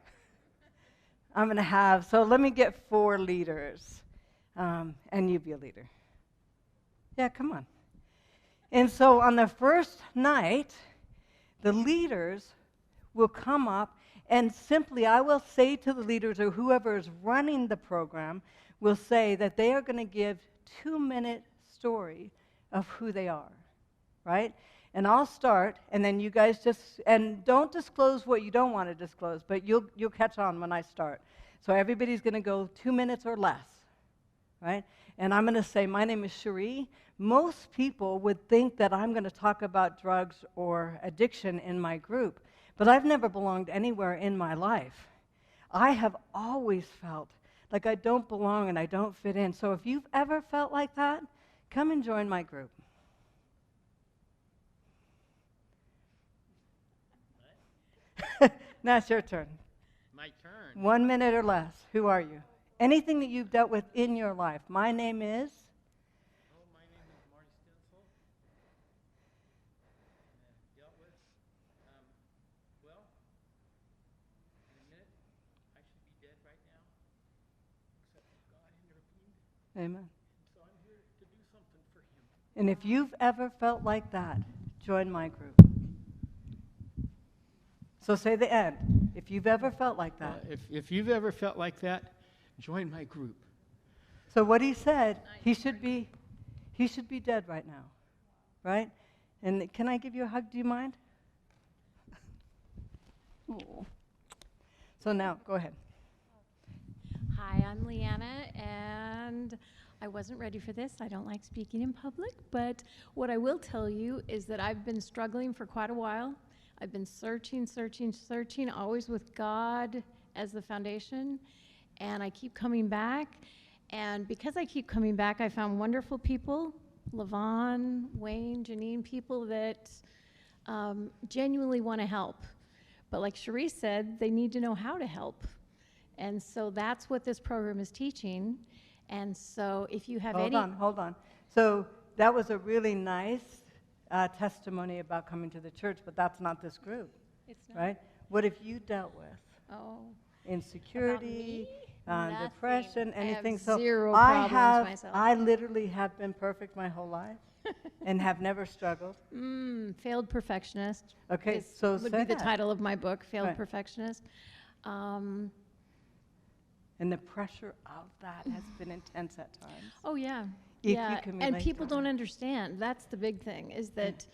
I'm going to have, so let me get 4 leaders, and you be a leader. Yeah, come on. And so on the first night, the leaders will come up, and simply I will say to the leaders or whoever is running the program will say that they are going to give 2-minute story of who they are, right? And I'll start, and then you guys and don't disclose what you don't want to disclose, but you'll catch on when I start. So everybody's going to go 2 minutes or less, right? And I'm going to say, my name is Cheri. Most people would think that I'm going to talk about drugs or addiction in my group, but I've never belonged anywhere in my life. I have always felt like I don't belong and I don't fit in. So if you've ever felt like that, come and join my group. Now it's your turn. My turn. 1 minute or less. Who are you? Anything that you've dealt with in your life. My name is? Oh, my name is Marty Stencil. And I've dealt with, well, in a minute, I should be dead right now, except for God intervened. Amen. So I'm here to do something for him. And if you've ever felt like that, join my group. So say the end. If you've ever felt like that. If you've ever felt like that, join my group. So what he said, he should be dead right now, right? And can I give you a hug? Do you mind? Oh. So now, go ahead. Hi, I'm Leanna, and I wasn't ready for this. I don't like speaking in public, but what I will tell you is that I've been struggling for quite a while. I've been searching, always with God as the foundation, and I keep coming back. And because I keep coming back, I found wonderful people, Levon, Wayne, Janine, people that genuinely want to help. But like Cheri said, they need to know how to help. And so that's what this program is teaching. And so if you have Hold on. So that was a really nice testimony about coming to the church, but that's not this group, It's not. right? What have you dealt with? Oh. Insecurity, Nothing. depression, anything. I have zero I problems myself. I literally have been perfect my whole life and have never struggled. Failed perfectionist. Okay, This so would say be the that. title of my book, Failed Right. Perfectionist. And the pressure of that has been intense at times. Oh, yeah. If yeah. you can And relate people to don't that. understand. That's the big thing, is that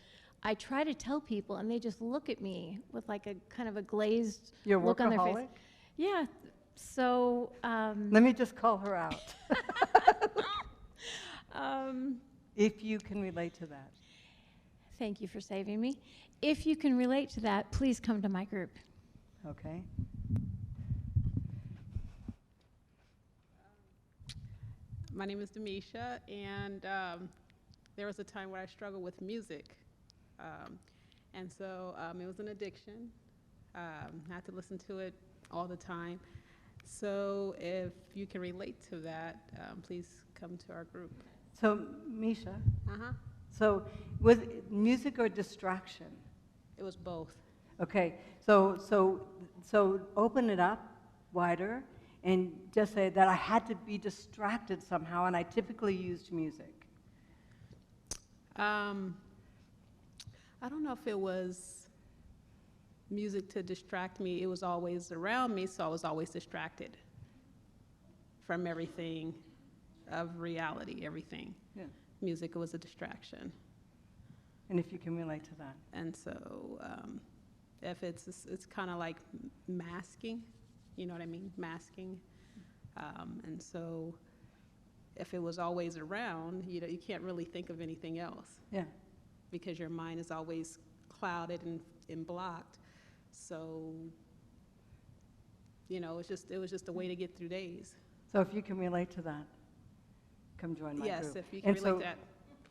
I try to tell people, and they just look at me with like a kind of a glazed You're a look on their face. workaholic? Yeah. So, Let me just call her out. If you can relate to that. thank you for saving me. If you can relate to that, please come to my group. Okay. My name is Demisha, and there was a time where I struggled with music. And so it was an addiction. I had to listen to it all the time. So if you can relate to that, please come to our group. So, Misha, Uh-huh. so was it music or distraction? It was both. Okay, so open it up wider and just say that I had to be distracted somehow, and I typically used music. I don't know if it was music to distract me. It was always around me, so I was always distracted from everything of reality, everything. Yeah. Music was a distraction. And if you can relate to that. And so if it's kind of like masking, you know what I mean? Masking. And so if it was always around, you know, you can't really think of anything else. Yeah. Because your mind is always clouded and blocked. So, you know, it was just a way to get through days. So if you can relate to that, come join my group. Yes, if you can And relate so- to that,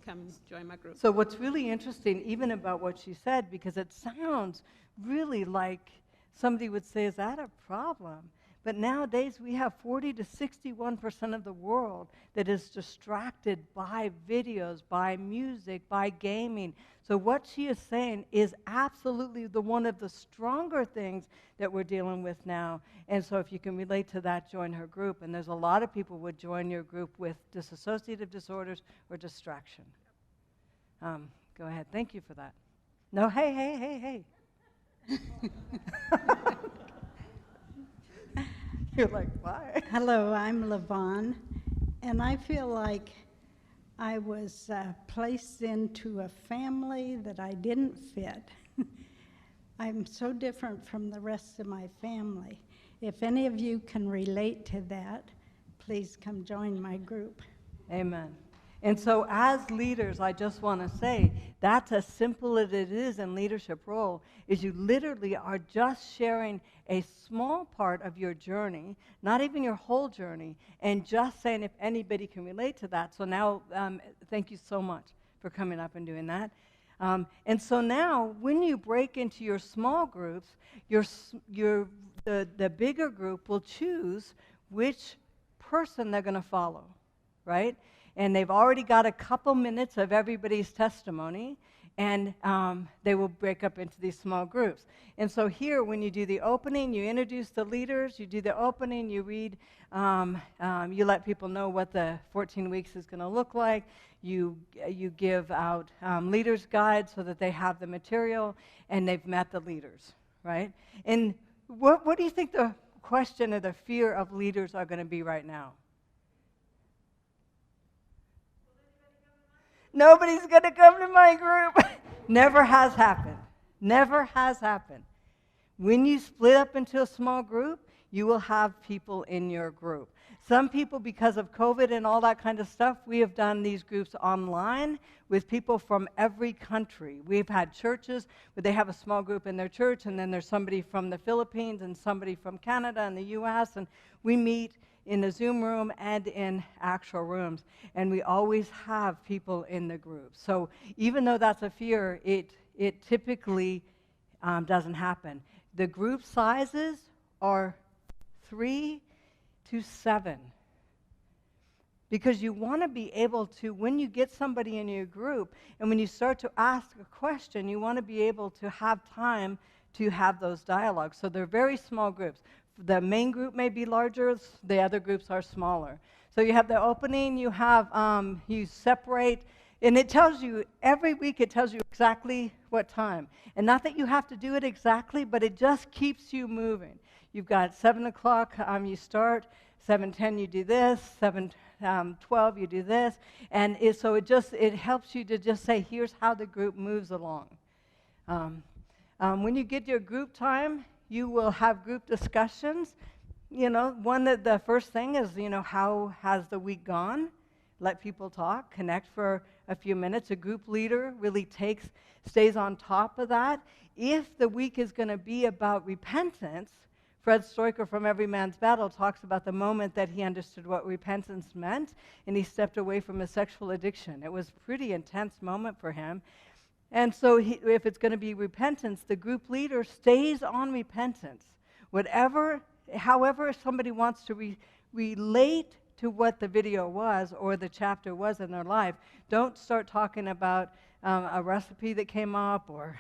come join my group. So what's really interesting, even about what she said, because it sounds really like somebody would say, is that a problem? But nowadays we have 40 to 61% of the world that is distracted by videos, by music, by gaming. So what she is saying is absolutely one of the stronger things that we're dealing with now. And so if you can relate to that, join her group. And there's a lot of people would join your group with dissociative disorders or distraction. Go ahead. Thank you for that. No, hey. You're like, why? Hello, I'm Levon, and I feel like I was placed into a family that I didn't fit. I'm so different from the rest of my family. If any of you can relate to that, please come join my group. Amen. And so as leaders, I just want to say, that's as simple as it is in leadership role, is you literally are just sharing a small part of your journey, not even your whole journey, and just saying if anybody can relate to that. So now, thank you so much for coming up and doing that. And so now, when you break into your small groups, the bigger group will choose which person they're going to follow, right? And they've already got a couple minutes of everybody's testimony, and they will break up into these small groups. And so here, when you do the opening, you introduce the leaders, you do the opening, you read, you let people know what the 14 weeks is going to look like, you give out leaders' guides so that they have the material, and they've met the leaders, right? And what do you think the question or the fear of leaders are going to be right now? Nobody's going to come to my group. Never has happened. Never has happened. When you split up into a small group, you will have people in your group. Some people, because of COVID and all that kind of stuff, we have done these groups online with people from every country. We've had churches where they have a small group in their church, and then there's somebody from the Philippines and somebody from Canada and the U.S., and we meet in the Zoom room and in actual rooms. And we always have people in the group. So even though that's a fear, it typically doesn't happen. The group sizes are 3 to 7. Because you want to be able to, when you get somebody in your group, and when you start to ask a question, you want to be able to have time to have those dialogues. So they're very small groups. The main group may be larger, the other groups are smaller. So you have the opening, you have, you separate, and it tells you, every week it tells you exactly what time. And not that you have to do it exactly, but it just keeps you moving. You've got 7 o'clock, you start, 7:10 you do this, 7:12 you do this, and so it helps you to just say, here's how the group moves along. When you get your group time, you will have group discussions. You know, the first thing is, how has the week gone? Let people talk, connect for a few minutes. A group leader really stays on top of that. If the week is going to be about repentance, Fred Stoiker from Every Man's Battle talks about the moment that he understood what repentance meant, and he stepped away from his sexual addiction. It was a pretty intense moment for him. And so if it's going to be repentance, the group leader stays on repentance. However somebody wants to relate to what the video was or the chapter was in their life, don't start talking about a recipe that came up, or,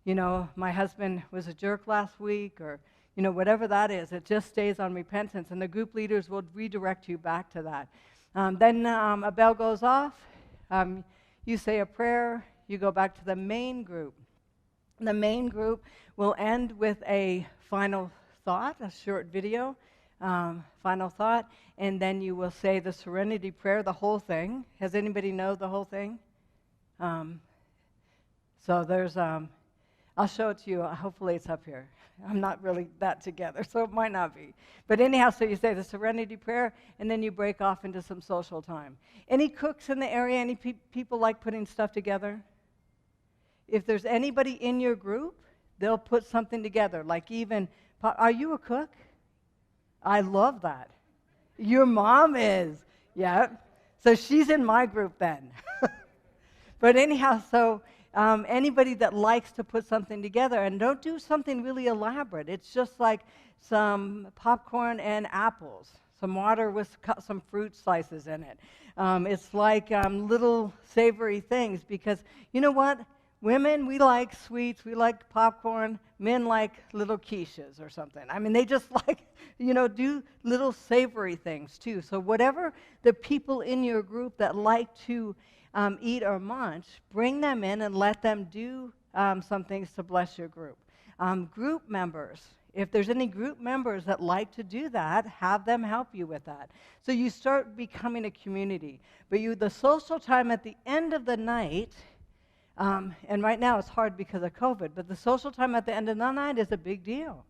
my husband was a jerk last week, or, whatever that is. It just stays on repentance, and the group leaders will redirect you back to that. Then a bell goes off, you say a prayer, you go back to the main group. The main group will end with a final thought, a short video, final thought, and then you will say the serenity prayer, the whole thing. Has anybody know the whole thing? So there's, I'll show it to you. Hopefully it's up here. I'm not really that together, so it might not be. But anyhow, so you say the serenity prayer, and then you break off into some social time. Any cooks in the area? Any people like putting stuff together? If there's anybody in your group, they'll put something together. Like even, are you a cook? I love that. Your mom is. Yeah. So she's in my group then. But anyhow, so anybody that likes to put something together, and don't do something really elaborate. It's just like some popcorn and apples, some water with some fruit slices in it. It's like little savory things, because you know what? Women, we like sweets, we like popcorn. Men like little quiches or something. I mean, they just like, do little savory things too. So whatever the people in your group that like to eat or munch, bring them in and let them do some things to bless your group. Group members, if there's any group members that like to do that, have them help you with that. So you start becoming a community. But the social time at the end of the night, and right now it's hard because of COVID, but the social time at the end of the night is a big deal.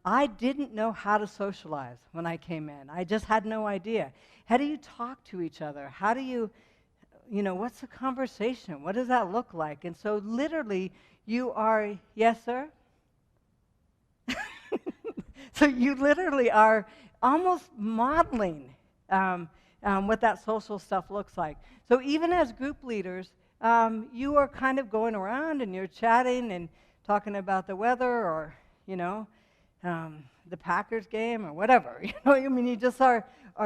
I didn't know how to socialize when I came in. I just had no idea. How do you talk to each other? How do you, what's the conversation? What does that look like? And so literally you are, yes, sir? So you literally are almost modeling what that social stuff looks like. So even as group leaders, you are kind of going around and you're chatting and talking about the weather or, the Packers game or whatever. You just are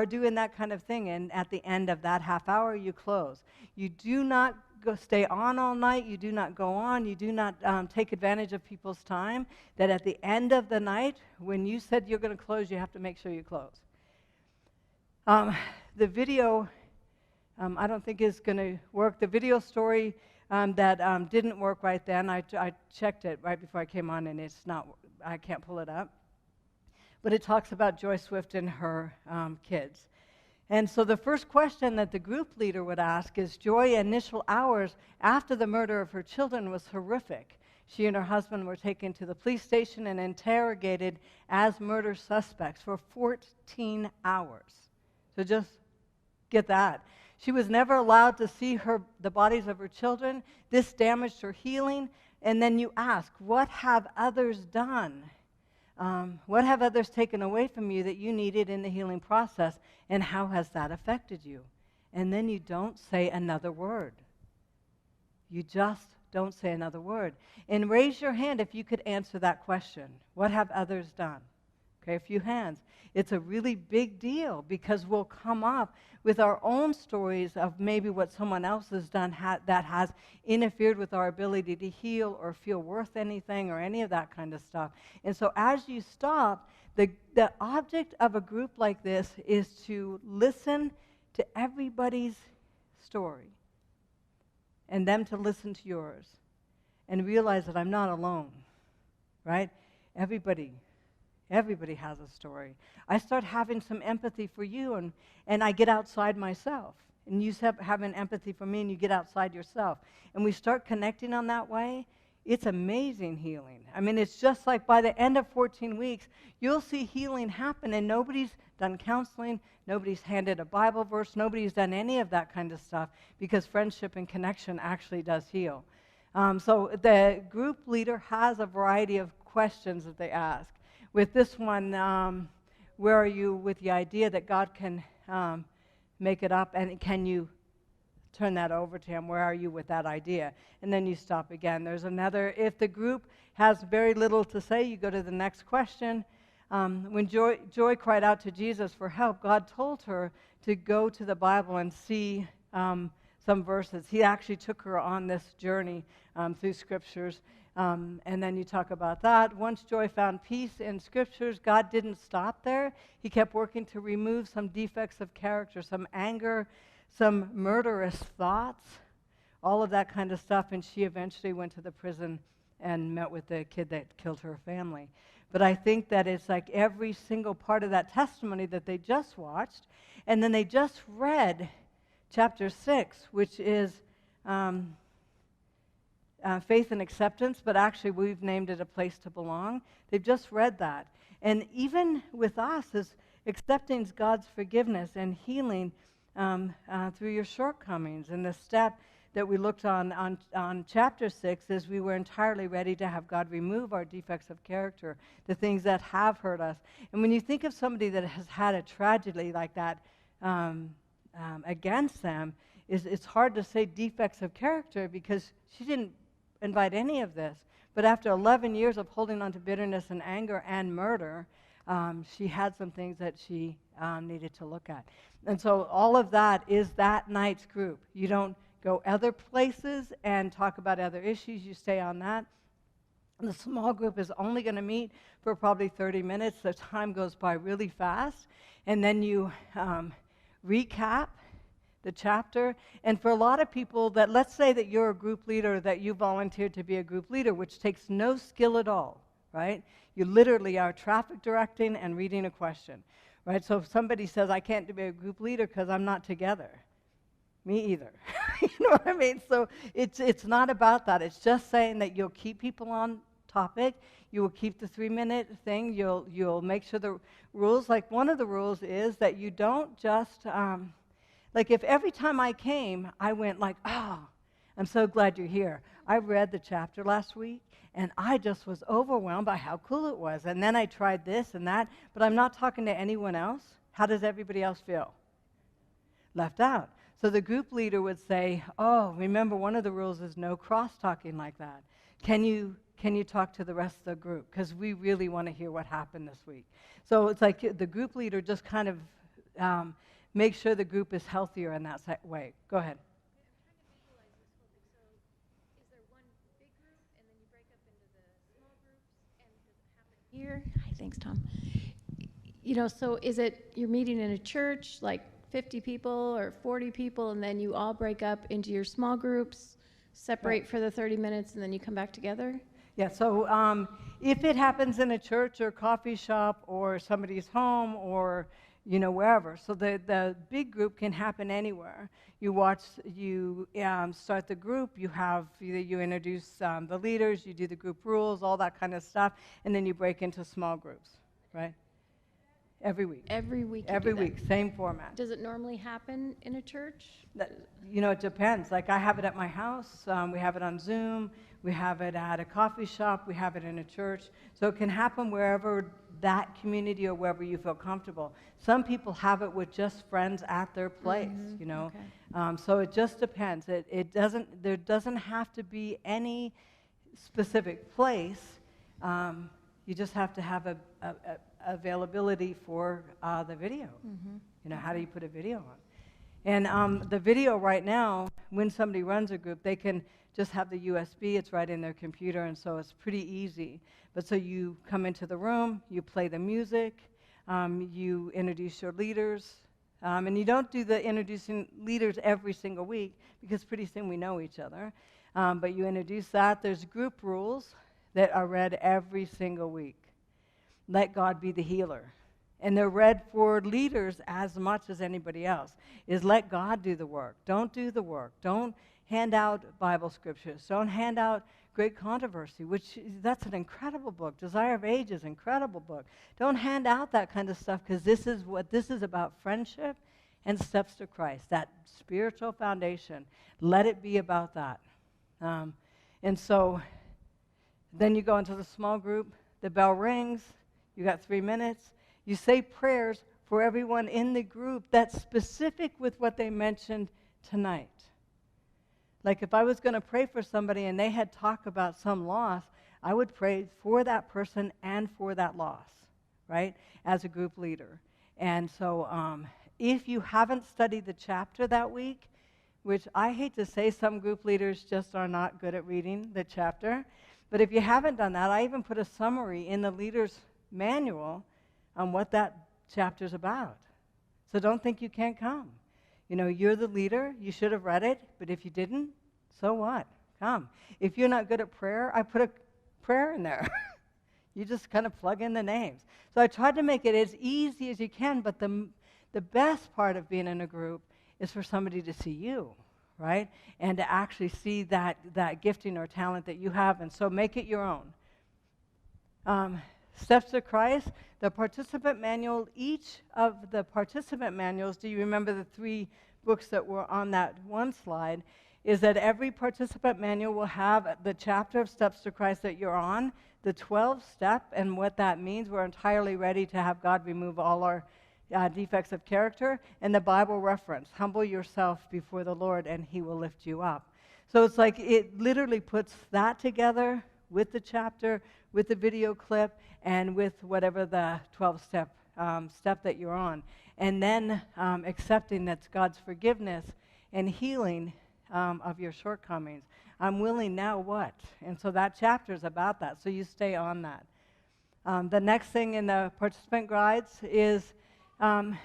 doing that kind of thing. And at the end of that half hour, you close. You do not stay on all night. You do not go on. You do not take advantage of people's time. That at the end of the night, when you said you're going to close, you have to make sure you close. The video, I don't think is going to work. The video story that didn't work right then, I checked it right before I came on, and it's not. I can't pull it up. But it talks about Joy Swift and her kids. And so the first question that the group leader would ask is, Joy, initial hours after the murder of her children was horrific. She and her husband were taken to the police station and interrogated as murder suspects for 14 hours. So just get that. She was never allowed to see the bodies of her children. This damaged her healing. And then you ask, what have others done? What have others taken away from you that you needed in the healing process, and how has that affected you? And then you don't say another word. You just don't say another word. And raise your hand if you could answer that question. What have others done? Okay, a few hands. It's a really big deal because we'll come up with our own stories of maybe what someone else has done that has interfered with our ability to heal or feel worth anything or any of that kind of stuff. And so as you stop, the object of a group like this is to listen to everybody's story and them to listen to yours and realize that I'm not alone, right? Everybody has a story. I start having some empathy for you, and I get outside myself. And you have an empathy for me, and you get outside yourself. And we start connecting on that way. It's amazing healing. I mean, it's just like by the end of 14 weeks, you'll see healing happen, and nobody's done counseling, nobody's handed a Bible verse, nobody's done any of that kind of stuff, because friendship and connection actually does heal. So the group leader has a variety of questions that they ask. With this one, where are you with the idea that God can make it up, and can you turn that over to him? Where are you with that idea? And then you stop again. There's another. If the group has very little to say, you go to the next question. When Joy cried out to Jesus for help, God told her to go to the Bible and see some verses. He actually took her on this journey through scriptures. And then you talk about that. Once Joy found peace in scriptures, God didn't stop there. He kept working to remove some defects of character, some anger, some murderous thoughts, all of that kind of stuff, and she eventually went to the prison and met with the kid that killed her family. But I think that it's like every single part of that testimony that they just watched, and then they just read chapter 6, which is faith and acceptance, but actually we've named it a place to belong. They've just read that. And even with us, is accepting God's forgiveness and healing through your shortcomings. And the step that we looked on chapter 6 is we were entirely ready to have God remove our defects of character, the things that have hurt us. And when you think of somebody that has had a tragedy like that against them, it's hard to say defects of character because she didn't invite any of this. But after 11 years of holding on to bitterness and anger and murder, she had some things that she needed to look at. And so all of that is that night's group. You don't go other places and talk about other issues. You stay on that. And the small group is only going to meet for probably 30 minutes. The time goes by really fast. And then you recap the chapter. And for a lot of people that, let's say that you're a group leader, that you volunteered to be a group leader, which takes no skill at all, right? You literally are traffic directing and reading a question, right? So if somebody says, I can't be a group leader because I'm not together, me either. You know what I mean? So it's not about that. It's just saying that you'll keep people on topic. You will keep the 3-minute thing. You'll make sure the rules, like one of the rules is that you don't just, like if every time I came, I went like, oh, I'm so glad you're here. I read the chapter last week, and I just was overwhelmed by how cool it was. And then I tried this and that, but I'm not talking to anyone else. How does everybody else feel? Left out. So the group leader would say, oh, remember one of the rules is no cross-talking like that. Can you talk to the rest of the group? Because we really want to hear what happened this week. So it's like the group leader just kind of makes sure the group is healthier in that way. Go ahead. Here. Hi, thanks, Tom. You know, so is it you're meeting in a church, like 50 people or 40 people, and then you all break up into your small groups, separate for the 30 minutes, and then you come back together? Yeah, so if it happens in a church or coffee shop or somebody's home or, you know, wherever, so the big group can happen anywhere. You start the group, you introduce the leaders, you do the group rules, all that kind of stuff, and then you break into small groups, right? Every week. Every week. Every week, same format. Does it normally happen in a church? You know, it depends. Like I have it at my house. We have it on Zoom. We have it at a coffee shop. We have it in a church. So it can happen wherever that community or wherever you feel comfortable. Some people have it with just friends at their place, you know. Okay. So it just depends. There doesn't have to be any specific place. You just have to have a availability for the video. You know, how do you put a video on? And the video right now, when somebody runs a group, they can just have the USB. It's right in their computer, and so it's pretty easy. But so you come into the room, you play the music, you introduce your leaders, and you don't do the introducing leaders every single week because pretty soon we know each other. But you introduce that. There's group rules that are read every single week. Let God be the healer. And they're read for leaders as much as anybody else, is let God do the work. Don't do the work. Don't hand out Bible scriptures. Don't hand out Great Controversy, which that's an incredible book. Desire of Age is an incredible book. Don't hand out that kind of stuff because this is about friendship and steps to Christ, that spiritual foundation. Let it be about that. And so then you go into the small group. The bell rings. You got 3 minutes. You say prayers for everyone in the group that's specific with what they mentioned tonight. Like if I was going to pray for somebody and they had talked about some loss, I would pray for that person and for that loss, right, as a group leader. And so if you haven't studied the chapter that week, which I hate to say some group leaders just are not good at reading the chapter, but if you haven't done that, I even put a summary in the leader's manual on what that chapter's about. So don't think you can't come. You know, you're the leader. You should have read it, but if you didn't, So what? Come. If you're not good at prayer, I put a prayer in there. You just kind of plug in the names. So I tried to make it as easy as you can, but the best part of being in a group is for somebody to see you, right? And to actually see that gifting or talent that you have, and so make it your own. Steps to Christ, the participant manual, each of the participant manuals, do you remember the 3 books that were on that one slide, is that every participant manual will have the chapter of Steps to Christ that you're on, the 12th step, and what that means. We're entirely ready to have God remove all our defects of character, and the Bible reference, humble yourself before the Lord and he will lift you up. So it's like it literally puts that together with the chapter, with the video clip, and with whatever the 12th step that you're on. And then accepting that's God's forgiveness and healing of your shortcomings. I'm willing, now what? And so that chapter is about that, so you stay on that. The next thing in the participant guides is that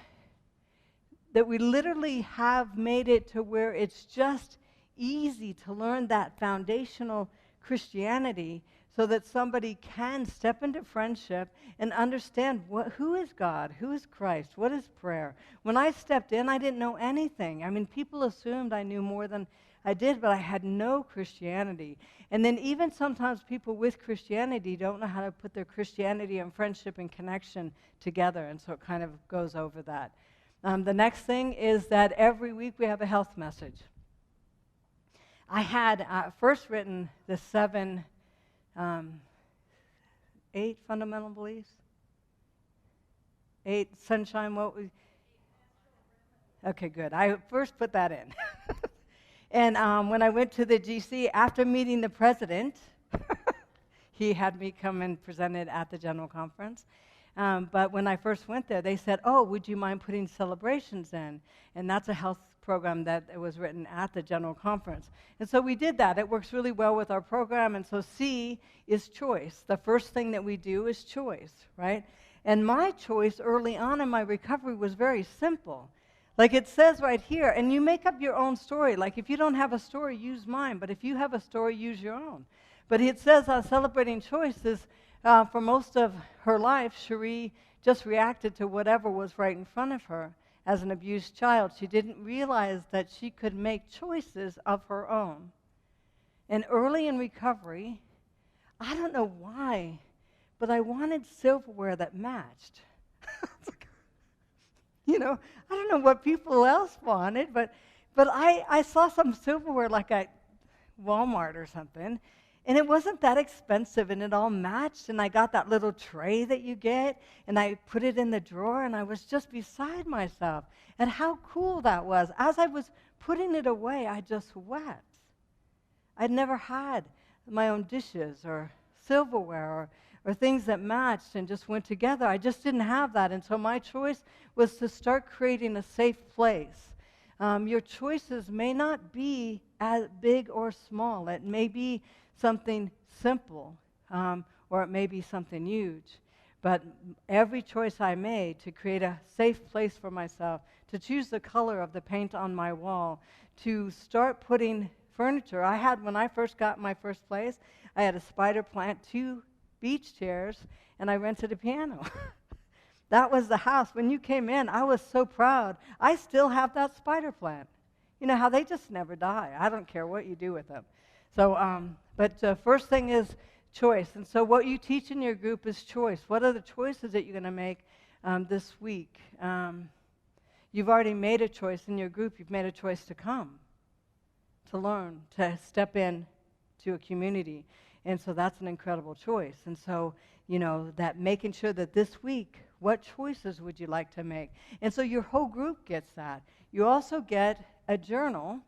we literally have made it to where it's just easy to learn that foundational Christianity so that somebody can step into friendship and understand who is God, who is Christ, what is prayer. When I stepped in, I didn't know anything. I mean, people assumed I knew more than I did, but I had no Christianity. And then even sometimes people with Christianity don't know how to put their Christianity and friendship and connection together, and so it kind of goes over that. The next thing is that every week we have a health message. I had first written the 8 fundamental beliefs. 8 sunshine, okay, good. I first put that in. And when I went to the GC, after meeting the president, he had me come and present it at the general conference. But when I first went there, they said, oh, would you mind putting celebrations in? And that's a health program that was written at the general conference. And so we did that. It works really well with our program. And so C is choice. The first thing that we do is choice, right? And my choice early on in my recovery was very simple. Like it says right here, and you make up your own story. Like if you don't have a story, use mine. But if you have a story, use your own. But it says on celebrating choices, for most of her life, Cheri just reacted to whatever was right in front of her as an abused child. She didn't realize that she could make choices of her own. And early in recovery, I don't know why, but I wanted silverware that matched. You know, I don't know what people else wanted, but I saw some silverware like at Walmart or something, and it wasn't that expensive, and it all matched, and I got that little tray that you get, and I put it in the drawer, and I was just beside myself at how cool that was. As I was putting it away, I just wept. I'd never had my own dishes or silverware or things that matched and just went together. I just didn't have that, and so my choice was to start creating a safe place. Your choices may not be as big or small. It may be something simple, or it may be something huge. But every choice I made to create a safe place for myself, to choose the color of the paint on my wall, to start putting furniture. When I first got my first place, I had a spider plant, 2 beach chairs, and I rented a piano. That was the house. When you came in, I was so proud. I still have that spider plant. You know how they just never die. I don't care what you do with them. So, but the first thing is choice. And so what you teach in your group is choice. What are the choices that you're going to make this week? You've already made a choice in your group. You've made a choice to come, to learn, to step in to a community. And so that's an incredible choice. And so, you know, that making sure that this week, what choices would you like to make? And so your whole group gets that. You also get a journal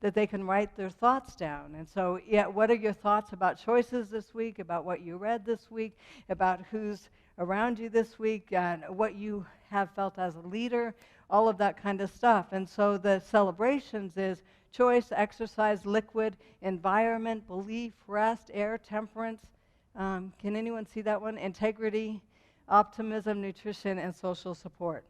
that they can write their thoughts down. And so, yeah, what are your thoughts about choices this week, about what you read this week, about who's around you this week, and what you have felt as a leader, all of that kind of stuff. And so the celebrations is choice, exercise, liquid, environment, belief, rest, air, temperance. Can anyone see that one? Integrity, optimism, nutrition, and social support.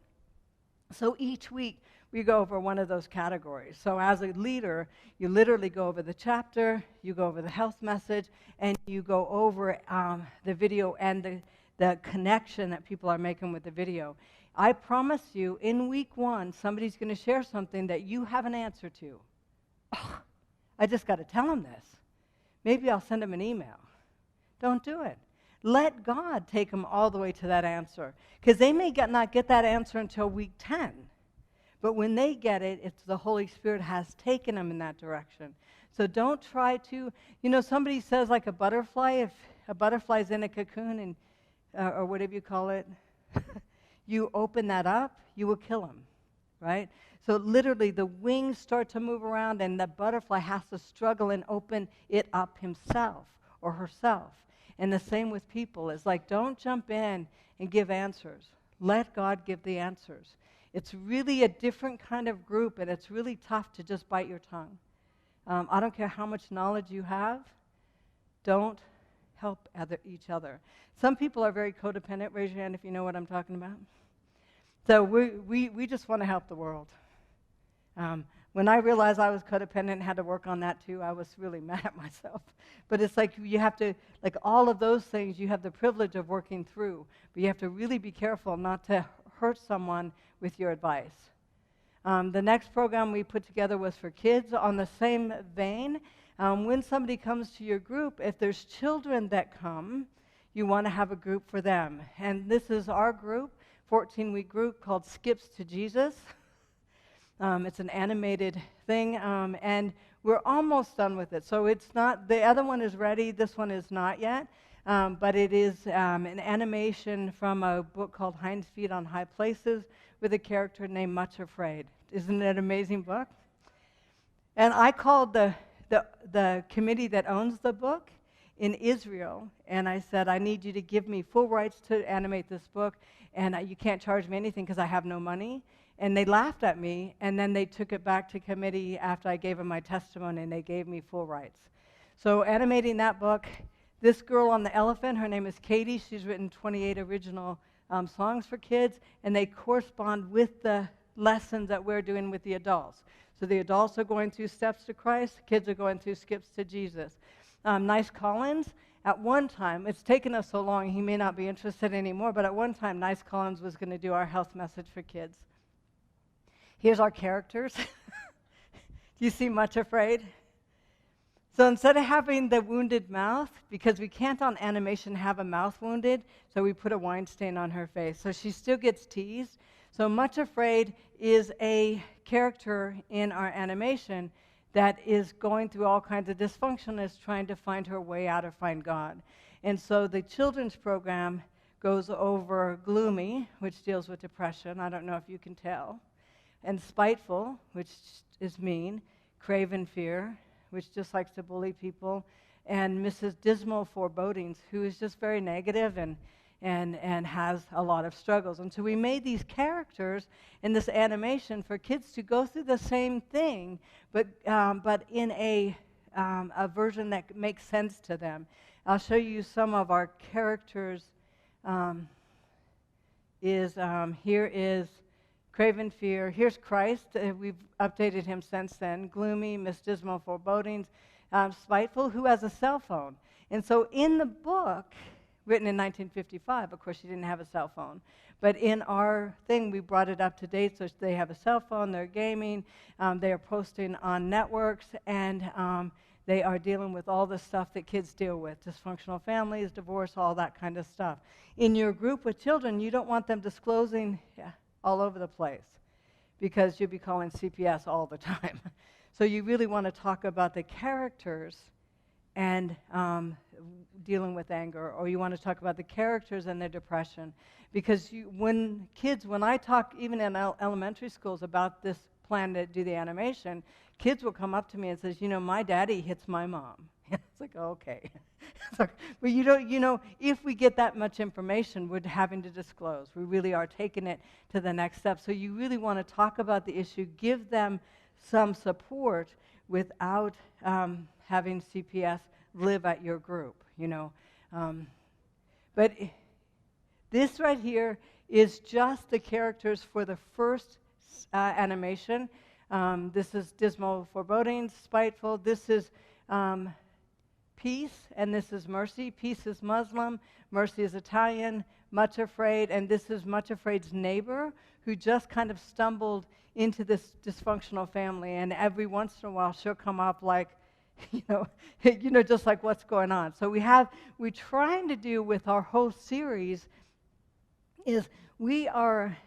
So each week we go over one of those categories. So as a leader, you literally go over the chapter, you go over the health message, and you go over the video and the connection that people are making with the video. I promise you, in week 1, somebody's going to share something that you have an answer to. Oh, I just got to tell them this. Maybe I'll send them an email. Don't do it. Let God take them all the way to that answer. Because they may not get that answer until week 10. But when they get it, it's the Holy Spirit has taken them in that direction. So don't try to, somebody says like a butterfly, if a butterfly's in a cocoon and or whatever you call it, you open that up, you will kill them, right? So literally the wings start to move around and the butterfly has to struggle and open it up himself or herself. And the same with people. It's like, don't jump in and give answers. Let God give the answers. It's really a different kind of group, and it's really tough to just bite your tongue. I don't care how much knowledge you have. Don't help each other. Some people are very codependent. Raise your hand if you know what I'm talking about. So we just want to help the world. When I realized I was codependent and had to work on that too, I was really mad at myself. But it's like you have to, like all of those things, you have the privilege of working through. But you have to really be careful not to hurt someone with your advice. The next program we put together was for kids on the same vein. When somebody comes to your group, if there's children that come, you want to have a group for them. And this is our group, 14-week group called Skips to Jesus. It's an animated thing, and we're almost done with it. So it's not, the other one is ready, this one is not yet, but it is an animation from a book called Hind's Feet on High Places with a character named Much Afraid. Isn't it an amazing book? And I called the committee that owns the book in Israel, and I said, I need you to give me full rights to animate this book, and you can't charge me anything because I have no money. And they laughed at me, and then they took it back to committee after I gave them my testimony, and they gave me full rights. So animating that book, this girl on the elephant, her name is Katie. She's written 28 original songs for kids, and they correspond with the lessons that we're doing with the adults. So the adults are going through steps to Christ, the kids are going through skips to Jesus. Nice Collins, at one time, it's taken us so long, he may not be interested anymore, but at one time, Nice Collins was going to do our health message for kids. Here's our characters. Do you see Much Afraid? So instead of having the wounded mouth, because we can't on animation have a mouth wounded, so we put a wine stain on her face. So she still gets teased. So Much Afraid is a character in our animation that is going through all kinds of dysfunction and is trying to find her way out or find God. And so the children's program goes over Gloomy, which deals with depression. I don't know if you can tell. And Spiteful, which is mean. Craven Fear, which just likes to bully people. And Mrs. Dismal Forebodings, who is just very negative and has a lot of struggles. And so we made these characters in this animation for kids to go through the same thing, but in a version that makes sense to them. I'll show you some of our characters. Here is Craven Fear. Here's Christ. We've updated him since then. Gloomy, Miss Dismal Forebodings. Spiteful, who has a cell phone. And so in the book, written in 1955, of course, she didn't have a cell phone. But in our thing, we brought it up to date, so they have a cell phone, they're gaming, they are posting on networks, and they are dealing with all the stuff that kids deal with, dysfunctional families, divorce, all that kind of stuff. In your group with children, you don't want them disclosing all over the place because you'll be calling CPS all the time. So you really want to talk about the characters and dealing with anger, or you want to talk about the characters and their depression. Because when I talk even in elementary schools about this plan to do the animation, kids will come up to me and says, my daddy hits my mom. It's like, okay. But if we get that much information, we're having to disclose. We really are taking it to the next step. So you really want to talk about the issue, give them some support without having CPS live at your group, But this right here is just the characters for the first animation. This is Dismal Forebodings, Spiteful. This is Peace, and this is Mercy. Peace is Muslim, Mercy is Italian, Much Afraid, and this is Much Afraid's neighbor, who just kind of stumbled into this dysfunctional family, and every once in a while she'll come up like, just like what's going on. So we're trying to do with our whole series is we are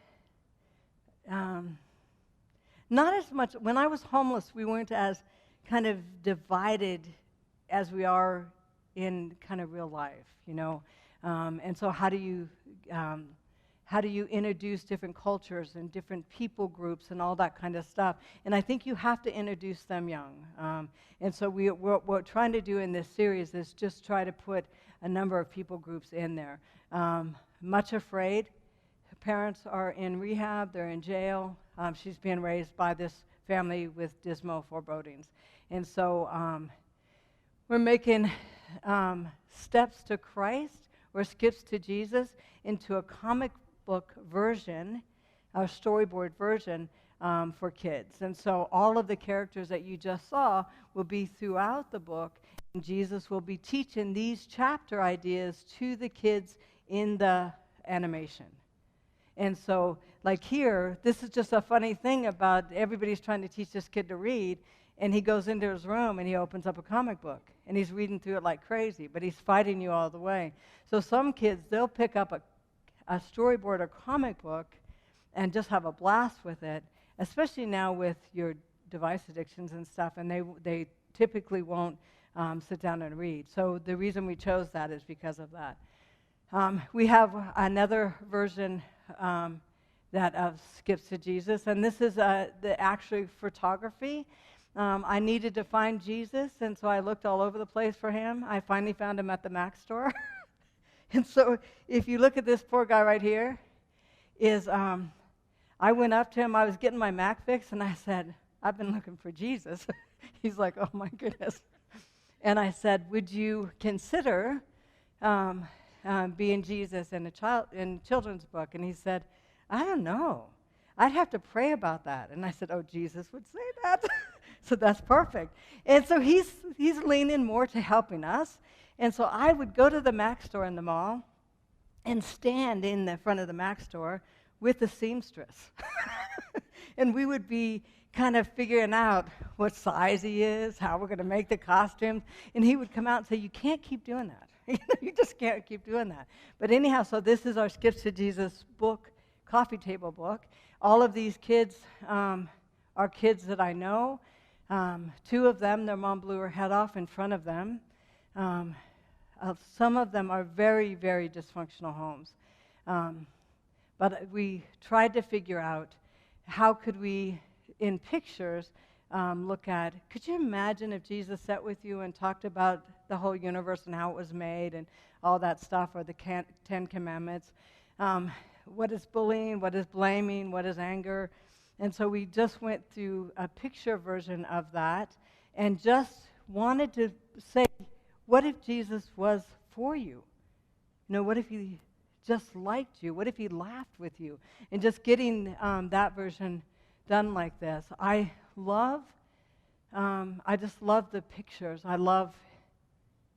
not as much, when I was homeless, we weren't as kind of divided as we are in kind of real life, and so how do you introduce different cultures and different people groups and all that kind of stuff? And I think you have to introduce them young. And so what we're trying to do in this series is just try to put a number of people groups in there. Much Afraid, her parents are in rehab, they're in jail. She's being raised by this family with dismal forebodings. And so we're making steps to Christ or skips to Jesus into a comic book version, a storyboard version for kids. And so all of the characters that you just saw will be throughout the book, and Jesus will be teaching these chapter ideas to the kids in the animation. And so, like here, this is just a funny thing about everybody's trying to teach this kid to read, and he goes into his room and he opens up a comic book, and he's reading through it like crazy, but he's fighting you all the way. So some kids, they'll pick up a storyboard or comic book and just have a blast with it, especially now with your device addictions and stuff, and they typically won't sit down and read. So the reason we chose that is because of that. We have another version that skips to Jesus, and this is the actual photography. I needed to find Jesus, and so I looked all over the place for him. I finally found him at the Mac store. And so if you look at this poor guy right here, I went up to him, I was getting my Mac fixed, and I said, I've been looking for Jesus. He's like, oh my goodness. And I said, would you consider being Jesus in a children's book? And he said, I don't know. I'd have to pray about that. And I said, oh, Jesus would say that. So that's perfect. And so he's leaning more to helping us. And so I would go to the Mac store in the mall and stand in the front of the Mac store with the seamstress. And we would be kind of figuring out what size he is, how we're going to make the costumes. And he would come out and say, you can't keep doing that. You just can't keep doing that. But anyhow, so this is our Skips to Jesus book, coffee table book. All of these kids are kids that I know. Two of them, their mom blew her head off in front of them. Some of them are very, very dysfunctional homes. But we tried to figure out how could we, in pictures, look at, could you imagine if Jesus sat with you and talked about the whole universe and how it was made and all that stuff, or the 10 Commandments? What is bullying? What is blaming? What is anger? And so we just went through a picture version of that and just wanted to say, what if Jesus was for you? What if he just liked you? What if he laughed with you? And just getting that version done like this. I just love the pictures. I love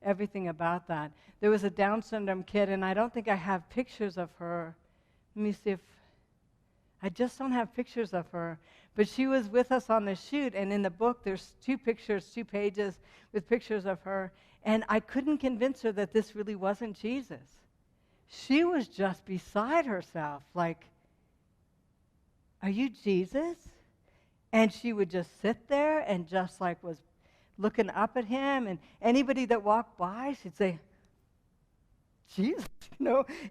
everything about that. There was a Down syndrome kid, and I don't think I have pictures of her. Let me see if, I just don't have pictures of her. But she was with us on the shoot, and in the book there's 2 pages with pictures of her, and I couldn't convince her that this really wasn't Jesus. She was just beside herself, like, are you Jesus? And she would just sit there and just like was looking up at him, and anybody that walked by, she'd say, Jesus,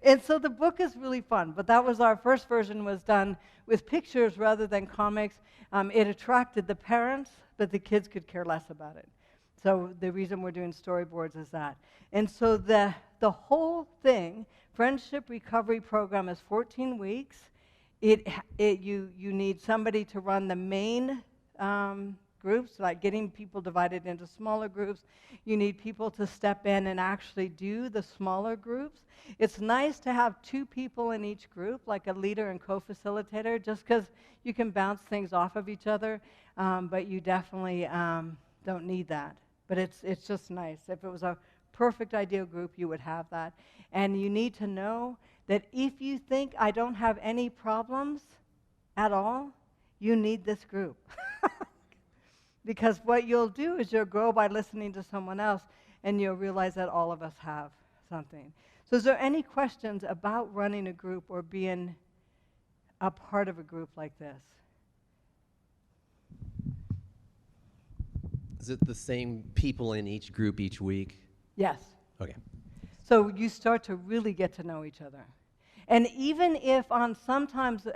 And so the book is really fun, but that was our first version, was done with pictures rather than comics. It attracted the parents, but the kids could care less about it. So the reason we're doing storyboards is that. And so the whole thing, Friendship Recovery Program, is 14 weeks. You need somebody to run the main groups, like getting people divided into smaller groups. You need people to step in and actually do the smaller groups. It's nice to have 2 people in each group, like a leader and co-facilitator, just because you can bounce things off of each other, but you definitely don't need that. But it's just nice. If it was a perfect ideal group, you would have that. And you need to know that if you think I don't have any problems at all, you need this group. Because what you'll do is you'll grow by listening to someone else, and you'll realize that all of us have something. So is there any questions about running a group or being a part of a group like this? Is it the same people in each group each week? Yes. Okay. So you start to really get to know each other. And even if on sometimes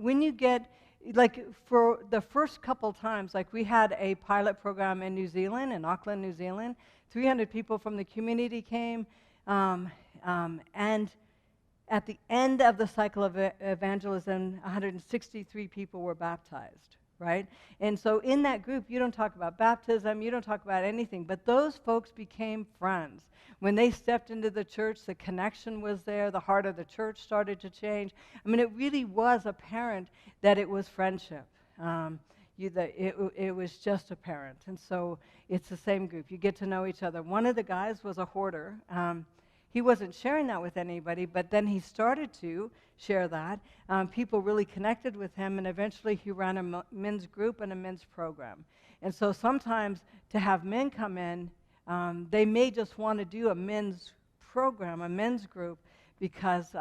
when you get, like for the first couple times, like we had a pilot program in New Zealand, in Auckland, New Zealand, 300 people from the community came, and at the end of the cycle of evangelism, 163 people were baptized, right? And so in that group, you don't talk about baptism, you don't talk about anything, but those folks became friends. When they stepped into the church, the connection was there, the heart of the church started to change. I mean, it really was apparent that it was friendship. It was just apparent. And so it's the same group. You get to know each other. One of the guys was a hoarder. He wasn't sharing that with anybody, but then he started to share that. People really connected with him, and eventually he ran a men's group and a men's program. And so sometimes to have men come in, they may just want to do a men's program, a men's group, because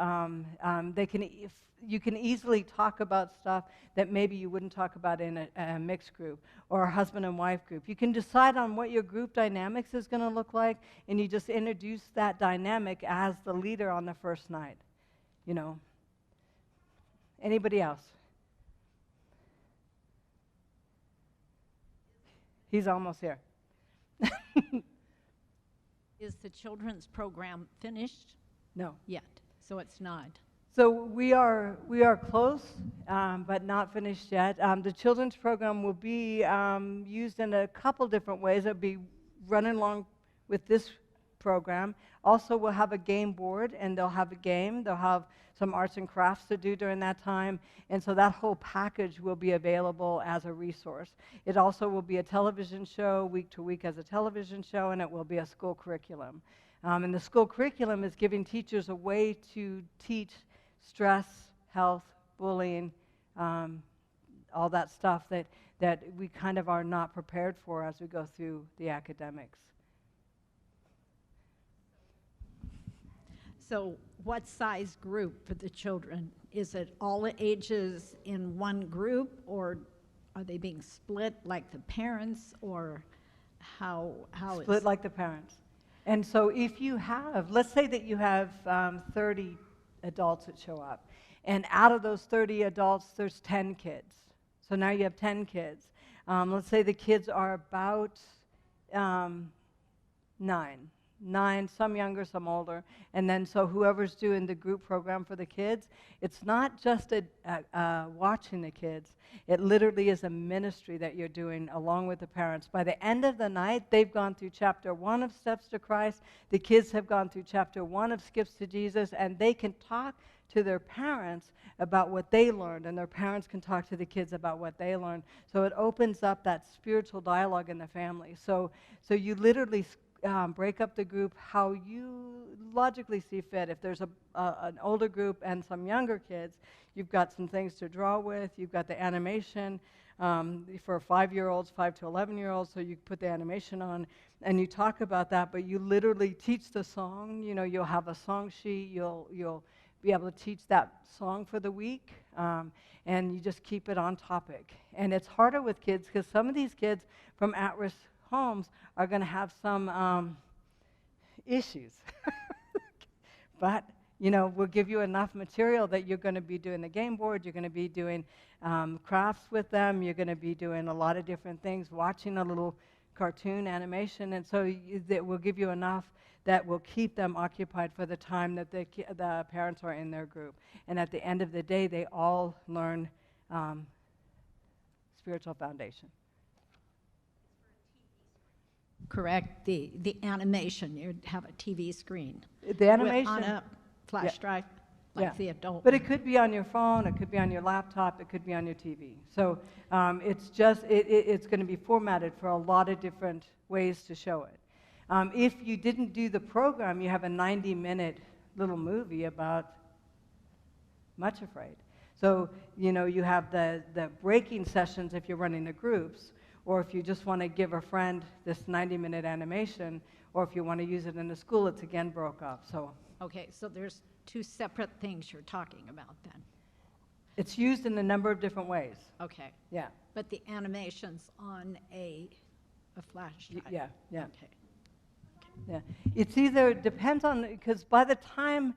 you can easily talk about stuff that maybe you wouldn't talk about in a mixed group or a husband and wife group. You can decide on what your group dynamics is going to look like, and you just introduce that dynamic as the leader on the first night. You know. Anybody else? He's almost here. Is the children's program finished? No. Yet, so it's not. So we are close, but not finished yet. The children's program will be used in a couple different ways. It'll be running along with this program. Also, we'll have a game board, and they'll have a game. They'll have some arts and crafts to do during that time, and so that whole package will be available as a resource. It also will be a television show, week to week as a television show, and it will be a school curriculum. And the school curriculum is giving teachers a way to teach stress, health, bullying, all that stuff that we kind of are not prepared for as we go through the academics. So what size group for the children? Is it all the ages in one group, or are they being split like the parents, or how Split like the parents. And so if you have, let's say that you have 30 adults that show up, and out of those 30 adults, there's 10 kids. So now you have 10 kids. Let's say the kids are about 9, some younger, some older, and then so whoever's doing the group program for the kids, it's not just watching the kids, it literally is a ministry that you're doing along with the parents. By the end of the night, they've gone through chapter 1 of Steps to Christ, the kids have gone through chapter 1 of Skips to Jesus, and they can talk to their parents about what they learned, and their parents can talk to the kids about what they learned. So it opens up that spiritual dialogue in the family. So you literally break up the group how you logically see fit. If there's an older group and some younger kids, you've got some things to draw with. You've got the animation for 5-year-olds, 5 to 11-year-olds, so you put the animation on, and you talk about that, but you literally teach the song. You know, you'll have a song sheet. You'll be able to teach that song for the week, and you just keep it on topic. And it's harder with kids because some of these kids from at-risk homes are going to have some issues. But, you know, we'll give you enough material that you're going to be doing the game board, you're going to be doing crafts with them, you're going to be doing a lot of different things, watching a little cartoon animation, and so that will give you enough that will keep them occupied for the time that the parents are in their group. And at the end of the day, they all learn spiritual foundation. correct? The animation, you'd have a TV screen. The animation. On a flash Yeah. drive, like the adult. But it could be on your phone, it could be on your laptop, it could be on your TV. So it's just, it's going to be formatted for a lot of different ways to show it. If you didn't do the program, you have a 90-minute little movie about Much Afraid. So, you know, you have the breaking sessions if you're running the groups, or if you just want to give a friend this 90-minute animation, or if you want to use it in the school, it's again broke up. So Okay, so there's two separate things you're talking about then. it's used in a number of different ways. Okay, Yeah, but the animation's on a flash drive. yeah, yeah. Okay. Yeah, it's either, depends on, because by the time,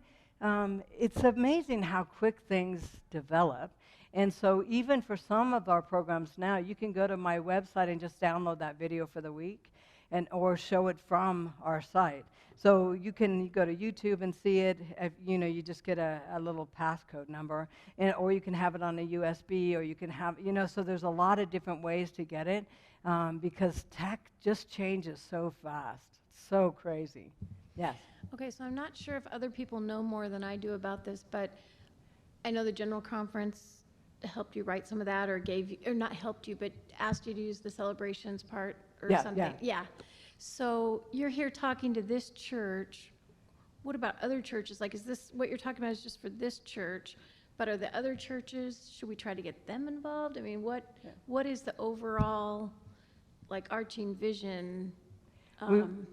it's amazing how quick things develop. And so even for some of our programs now, you can go to my website and just download that video for the week, or show it from our site. So you can go to YouTube and see it. If, you know, you just get a little passcode number, or you can have it on a USB, or you can have, you know, so there's a lot of different ways to get it, because tech just changes so fast. So crazy. Yes. Okay, so I'm not sure if other people know more than I do about this, but I know the general conference helped you write some of that, or gave you, or not helped you, but asked you to use the celebrations part or Yeah, something. yeah. So you're here talking to this church. What about other churches? Like, is this, what you're talking about is just for this church, but are the other churches, should we try to get them involved? I mean, what is the overall, like, arching vision?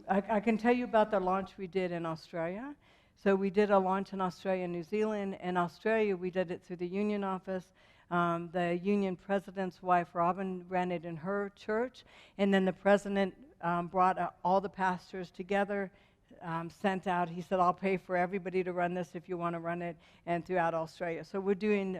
I can tell you about the launch we did in Australia. So we did a launch in Australia and New Zealand. In Australia, we did it through the union office. The union president's wife, Robin, ran it in her church. And then the president brought all the pastors together, sent out, he said, I'll pay for everybody to run this if you want to run it, and throughout Australia. So we're doing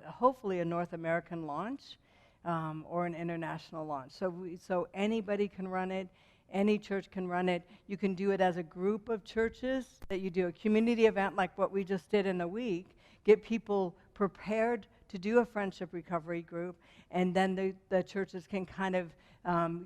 hopefully a North American launch or an international launch. So anybody can run it. Any church can run it. You can do it as a group of churches, that you do a community event like what we just did in a week, get people prepared to do a friendship recovery group, and then the churches can kind of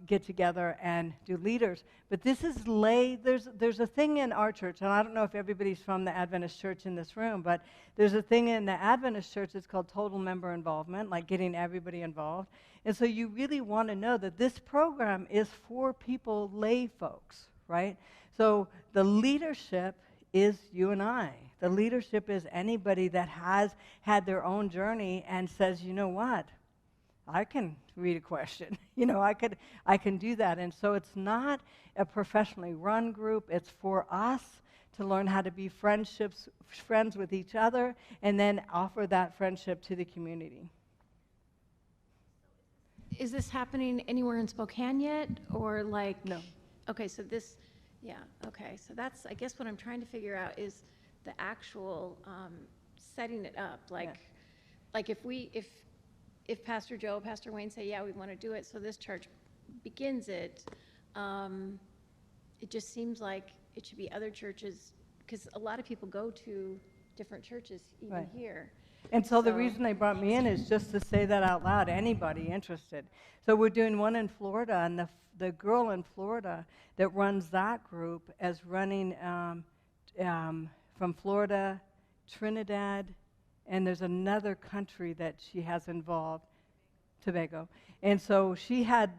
get together and do leaders. But this is there's a thing in our church, and I don't know if everybody's from the Adventist church in this room, but there's a thing in the Adventist church that's called total member involvement, like getting everybody involved. And so you really want to know that this program is for people, lay folks, right? So the leadership is you and I. The leadership is anybody that has had their own journey and says, you know what, I can read a question. You know, I can do that. And so it's not a professionally run group. It's for us to learn how to be friends with each other, and then offer that friendship to the community. Is this happening anywhere in Spokane yet, or like? No. Okay, so this, yeah, okay. So that's, I guess what I'm trying to figure out is the actual setting it up. Like, like if Pastor Joe, Pastor Wayne say, yeah, we want to do it, so this church begins it, it just seems like it should be other churches, because a lot of people go to different churches even Right. here. And so the So- reason they brought me in is just to say that out loud, anybody interested. So we're doing one in Florida, and the girl in Florida that runs that group is running from Florida, Trinidad, and there's another country that she has involved, Tobago. And so she had,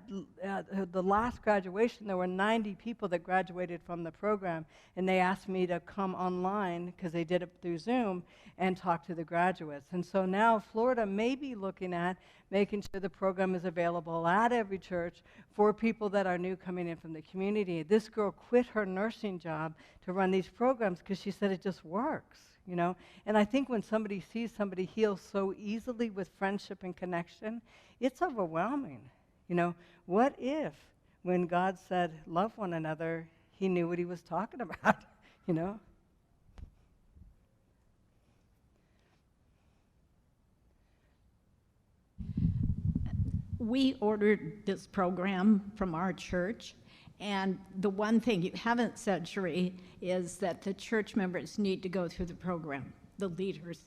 the last graduation, there were 90 people that graduated from the program, and they asked me to come online, because they did it through Zoom, and talk to the graduates. And so now Florida may be looking at making sure the program is available at every church for people that are new coming in from the community. This girl quit her nursing job to run these programs because she said it just works. You know, and I think when somebody sees somebody heal so easily with friendship and connection, it's overwhelming. You know, what if when God said, love one another, he knew what he was talking about, you know? We ordered this program from our church, and the one thing you haven't said, Cheri, is that the church members need to go through the program, the leaders.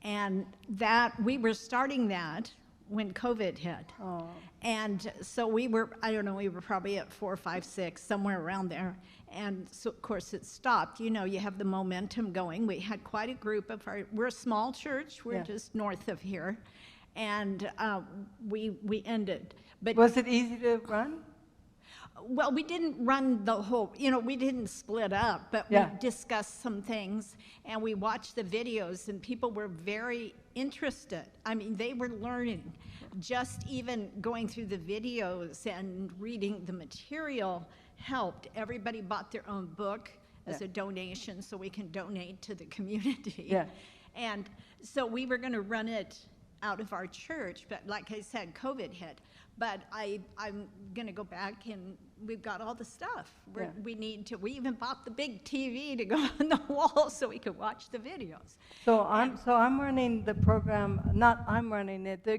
And that we were starting that when COVID hit. Oh. And so we were, I don't know, we were probably at 4, 5, 6, somewhere around there. And so, of course, it stopped. You know, you have the momentum going. We had quite a group of we're a small church. We're Yeah. just north of here. And we ended. But Was it easy to run? well, we didn't run the whole, you know, we didn't split up, but Yeah. we discussed some things and we watched the videos and people were very interested. I mean, they were learning. Just even going through the videos and reading the material helped. Everybody bought their own book as Yeah. a donation so we can donate to the community. Yeah. And so we were going to run it out of our church, but like I said, COVID hit. But I'm going to go back and we've got all the stuff. Yeah. We even bought the big TV to go on the wall so we could watch the videos. So I'm running the program, not I'm running it, the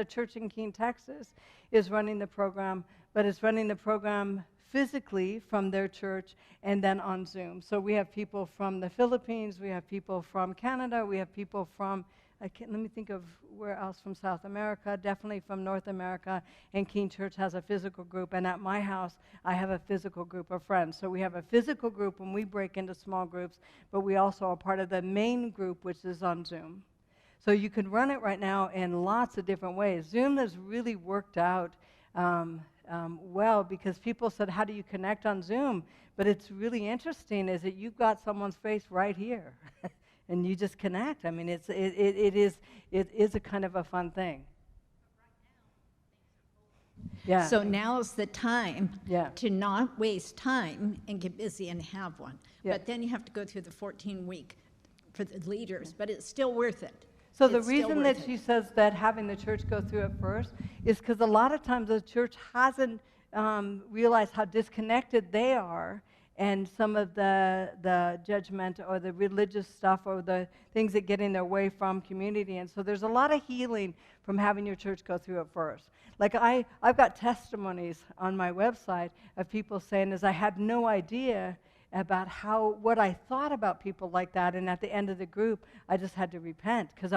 church in Keene, Texas is running the program, but it's running the program physically from their church and then on Zoom. So we have people from the Philippines, we have people from Canada, we have people from, let me think of where else from South America, definitely from North America, and Keene Church has a physical group, and at my house, I have a physical group of friends. So we have a physical group when we break into small groups, but we also are part of the main group, which is on Zoom. So you can run it right now in lots of different ways. Zoom has really worked out well because people said, how do you connect on Zoom? But it's really interesting is that you've got someone's face right here. And you just connect. I mean, it is a kind of a fun thing. Yeah. So now's the time Yeah. to not waste time and get busy and have one. Yeah. But then you have to go through the 14-week for the leaders, but it's still worth it. So the It's still reason worth that it. she says that having the church go through it first is because a lot of times the church hasn't realized how disconnected they are and some of the judgment or the religious stuff or the things that get in their way from community. And so there's a lot of healing from having your church go through it first. Like I've got testimonies on my website of people saying is I had no idea about what I thought about people like that, and at the end of the group, I just had to repent because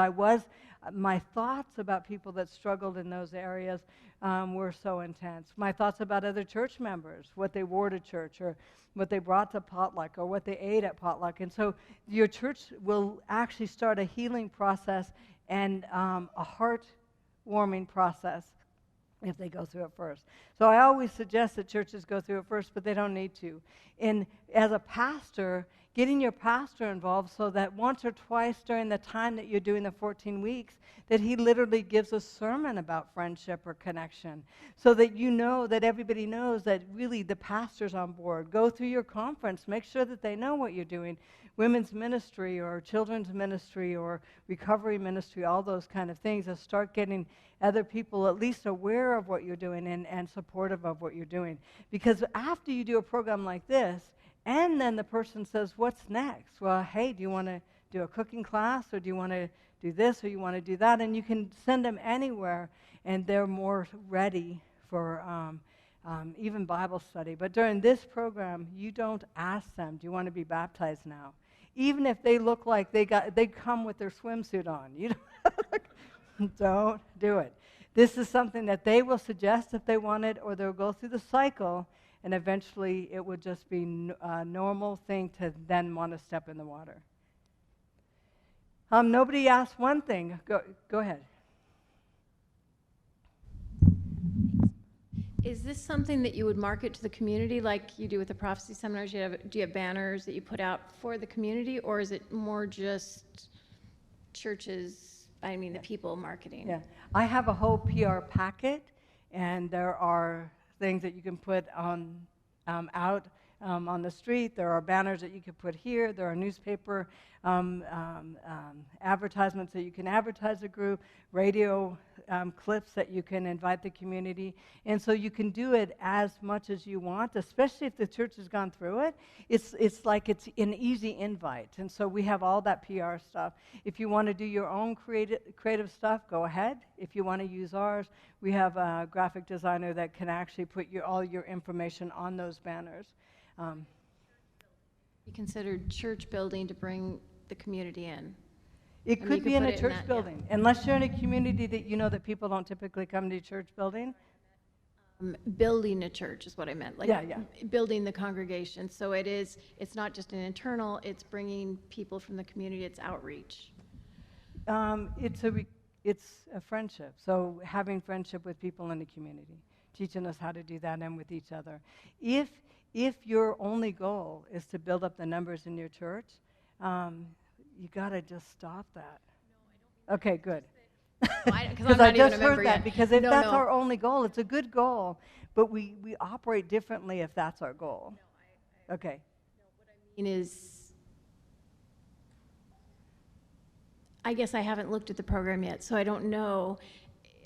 my thoughts about people that struggled in those areas were so intense. My thoughts about other church members, what they wore to church, or what they brought to potluck, or what they ate at potluck. And so your church will actually start a healing process and a heart-warming process if they go through it first. So I always suggest that churches go through it first, but they don't need to. And as a pastor, getting your pastor involved so that once or twice during the time that you're doing the 14 weeks, that he literally gives a sermon about friendship or connection, so that you know, that everybody knows that really the pastor's on board. Go through your conference. Make sure that they know what you're doing. Women's ministry or children's ministry or recovery ministry, all those kind of things, and start getting other people at least aware of what you're doing and supportive of what you're doing. Because after you do a program like this, and then the person says, what's next? Well, hey, do you want to do a cooking class, or do you want to do this, or you want to do that? And you can send them anywhere, and they're more ready for even Bible study. But during this program, you don't ask them, do you want to be baptized now? Even if they look like they come with their swimsuit on. You don't do it. This is something that they will suggest if they want it, or they'll go through the cycle, and eventually it would just be a normal thing to then want to step in the water. Nobody asked one thing. Go ahead. Is this something that you would market to the community like you do with the prophecy seminars? Do you have banners that you put out for the community, or is it more just churches, the people marketing? Yeah. I have a whole PR packet, and there are things that you can put out on the street. There are banners that you can put here. There are newspaper advertisements that you can advertise a group, radio clips that you can invite the community. And so you can do it as much as you want, especially if the church has gone through it. It's like it's an easy invite. And so we have all that PR stuff. If you want to do your own creative stuff, go ahead. If you want to use ours, we have a graphic designer that can actually put all your information on those banners. You considered church building to bring the community in? It I mean, could you be could in put a it in church that, yeah. building, unless you're in a community that you know that people don't typically come to church building. Building a church is what I meant, like Yeah, yeah. building the congregation. So it's not just an internal, it's bringing people from the community, it's outreach. It's a friendship. So having friendship with people in the community, teaching us how to do that and with each other. If your only goal is to build up the numbers in your church, you got to just stop that. Okay, good. Because I just heard that, because if that's our only goal, it's a good goal, but we operate differently if that's our goal. Okay. Is, I guess I haven't looked at the program yet, so I don't know.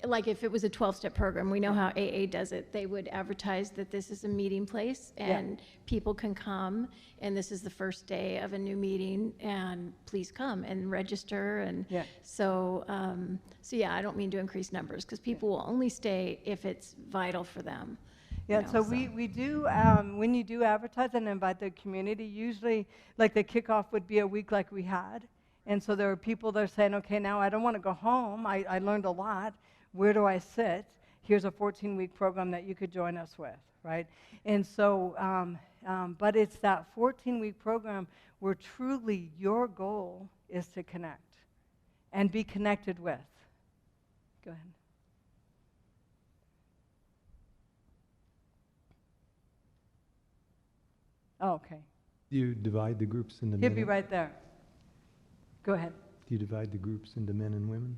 Like if it was a 12-step program, we know how AA does it. They would advertise that this is a meeting place and people can come, and this is the first day of a new meeting, and please come and register. And so yeah, I don't mean to increase numbers, because people will only stay if it's vital for them. Yeah, so we do, when you do advertise and invite the community, usually like the kickoff would be a week like we had. And so there are people that are saying, okay, now I don't want to go home. I learned a lot. Where do I sit? Here's a 14-week program that you could join us with, right? And so, but it's that 14-week program where truly your goal is to connect and be connected with. Go ahead. Oh, okay. Do you divide the groups into He'll men? be right there. Go ahead. Do you divide the groups into men and women?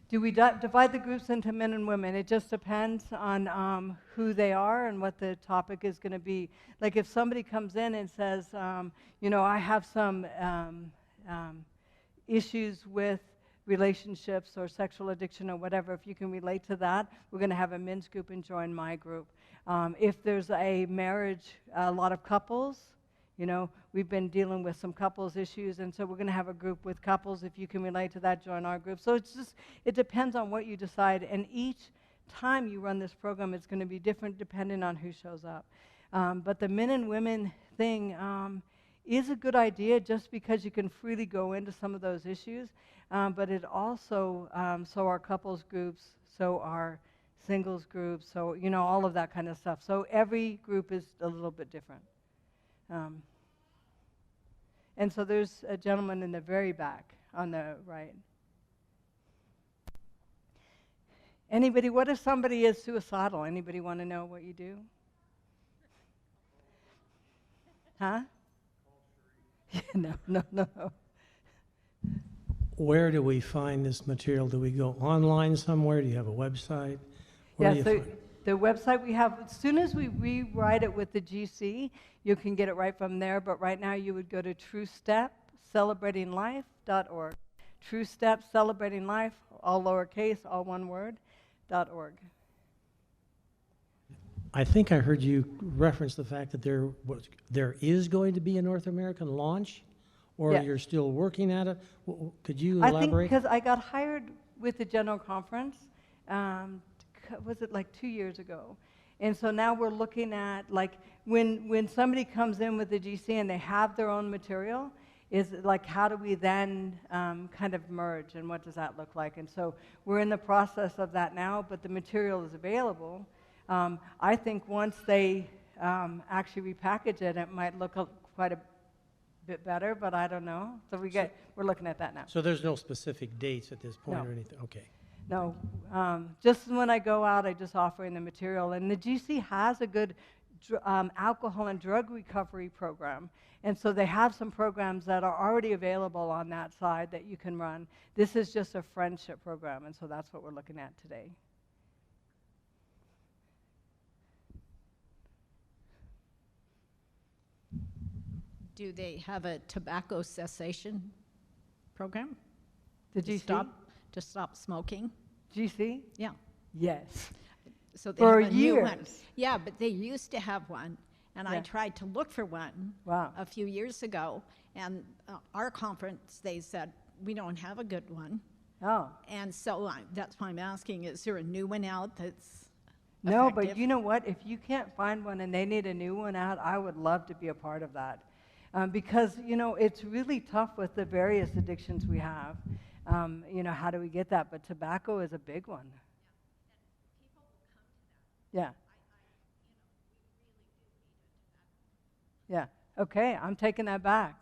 Do we divide the groups into men and women? It just depends on who they are and what the topic is going to be. Like if somebody comes in and says, I have some issues with relationships or sexual addiction or whatever, if you can relate to that, we're going to have a men's group and join my group. If there's a marriage, a lot of couples, we've been dealing with some couples issues, and so we're going to have a group with couples. If you can relate to that, join our group. So it depends on what you decide, and each time you run this program, it's going to be different depending on who shows up. But the men and women thing is a good idea just because you can freely go into some of those issues, but it also, so our couples groups, so our singles groups, so, all of that kind of stuff. So every group is a little bit different. And so there's a gentleman in the very back on the right. Anybody, what if somebody is suicidal? Anybody want to know what you do? Huh? No. Where do we find this material? Do we go online somewhere? Do you have a website? Where do you find it? The website we have, as soon as we rewrite it with the GC, you can get it right from there, but right now you would go to TrueStepCelebratingLife.org. TrueStep Celebrating Life, all lowercase, all one word, .org. I think I heard you reference the fact that there is going to be a North American launch, or Yes. you're still working at it. Could you I think elaborate? because I got hired with the General Conference, was it like 2 years ago? And so now we're looking at, like, when somebody comes in with the GC and they have their own material, is like, how do we then kind of merge, and what does that look like? And so we're in the process of that now, but the material is available. I think once they actually repackage it, it might look quite a bit better, but I don't know. So we're looking at that now. So there's no specific dates at this point No. or anything? Okay. No, just when I go out, I just offer in the material. And the GC has a good alcohol and drug recovery program. And so they have some programs that are already available on that side that you can run. This is just a friendship program, and so that's what we're looking at today. Do they have a tobacco cessation program? The GC? To stop smoking? GC? Yeah. Yes. So they For have a new one. years. Yeah, but they used to have one, and I Yeah. tried to look for one Wow. a few years ago, and our conference, they said, we don't have a good one. Oh. And so that's why I'm asking, is there a new one out that's No, effective? but you know what? If you can't find one and they need a new one out, I would love to be a part of that. Because, it's really tough with the various addictions we have. How do we get that? But tobacco is a big one. Yeah. Yeah. Okay, I'm taking that back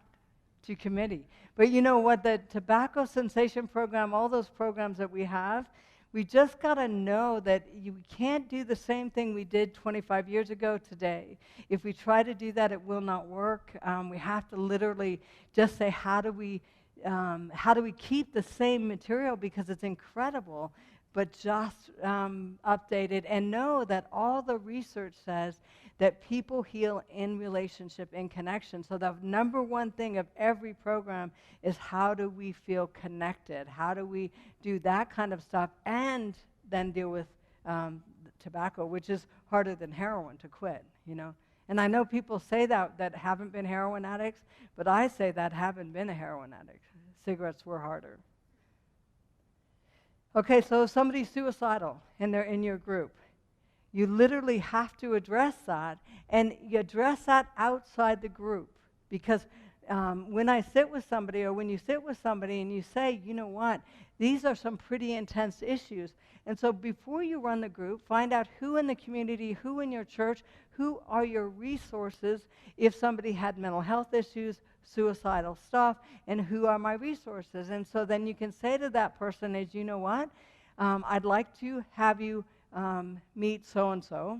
to committee. But you know what? The tobacco cessation program, all those programs that we have, we just got to know that you can't do the same thing we did 25 years ago today. If we try to do that, it will not work. We have to literally just say, how do we keep the same material, because it's incredible, but just update it, and know that all the research says that people heal in relationship, in connection. So the number one thing of every program is, how do we feel connected? How do we do that kind of stuff and then deal with tobacco, which is harder than heroin to quit, And I know people say that haven't been heroin addicts, but I say that haven't been a heroin addict. Cigarettes were harder. Okay, so if somebody's suicidal and they're in your group, you literally have to address that, and you address that outside the group. Because when I sit with somebody, or when you sit with somebody and you say, you know what, these are some pretty intense issues. And so before you run the group, find out who in the community, who in your church, who are your resources if somebody had mental health issues, suicidal stuff, and who are my resources. And so then you can say to that person is, you know what, I'd like to have you meet so-and-so,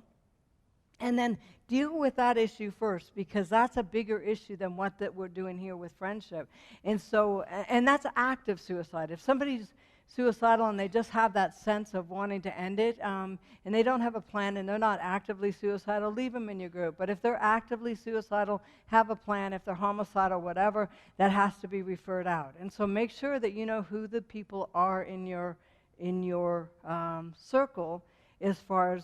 and then deal with that issue first, because that's a bigger issue than what that we're doing here with friendship. And so, and that's active suicide. If somebody's suicidal and they just have that sense of wanting to end it, and they don't have a plan and they're not actively suicidal, leave them in your group. But if they're actively suicidal, have a plan. If they're homicidal, whatever, that has to be referred out. And so make sure that you know who the people are in your circle, as far as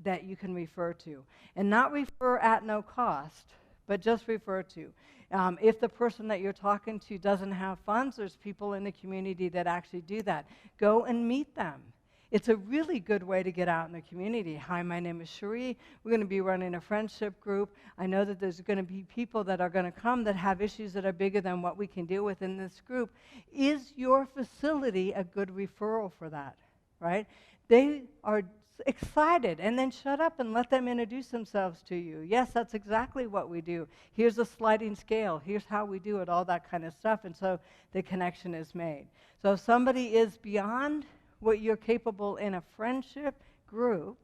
that you can refer to. And not refer at no cost, but just refer to. If the person that you're talking to doesn't have funds, there's people in the community that actually do that. Go and meet them. It's a really good way to get out in the community. Hi, my name is Cheri. We're going to be running a friendship group. I know that there's going to be people that are going to come that have issues that are bigger than what we can deal with in this group. Is your facility a good referral for that, right? They are excited, and then shut up and let them introduce themselves to you. Yes, that's exactly what we do. Here's a sliding scale. Here's how we do it, all that kind of stuff. And so the connection is made. So if somebody is beyond what you're capable in a friendship group,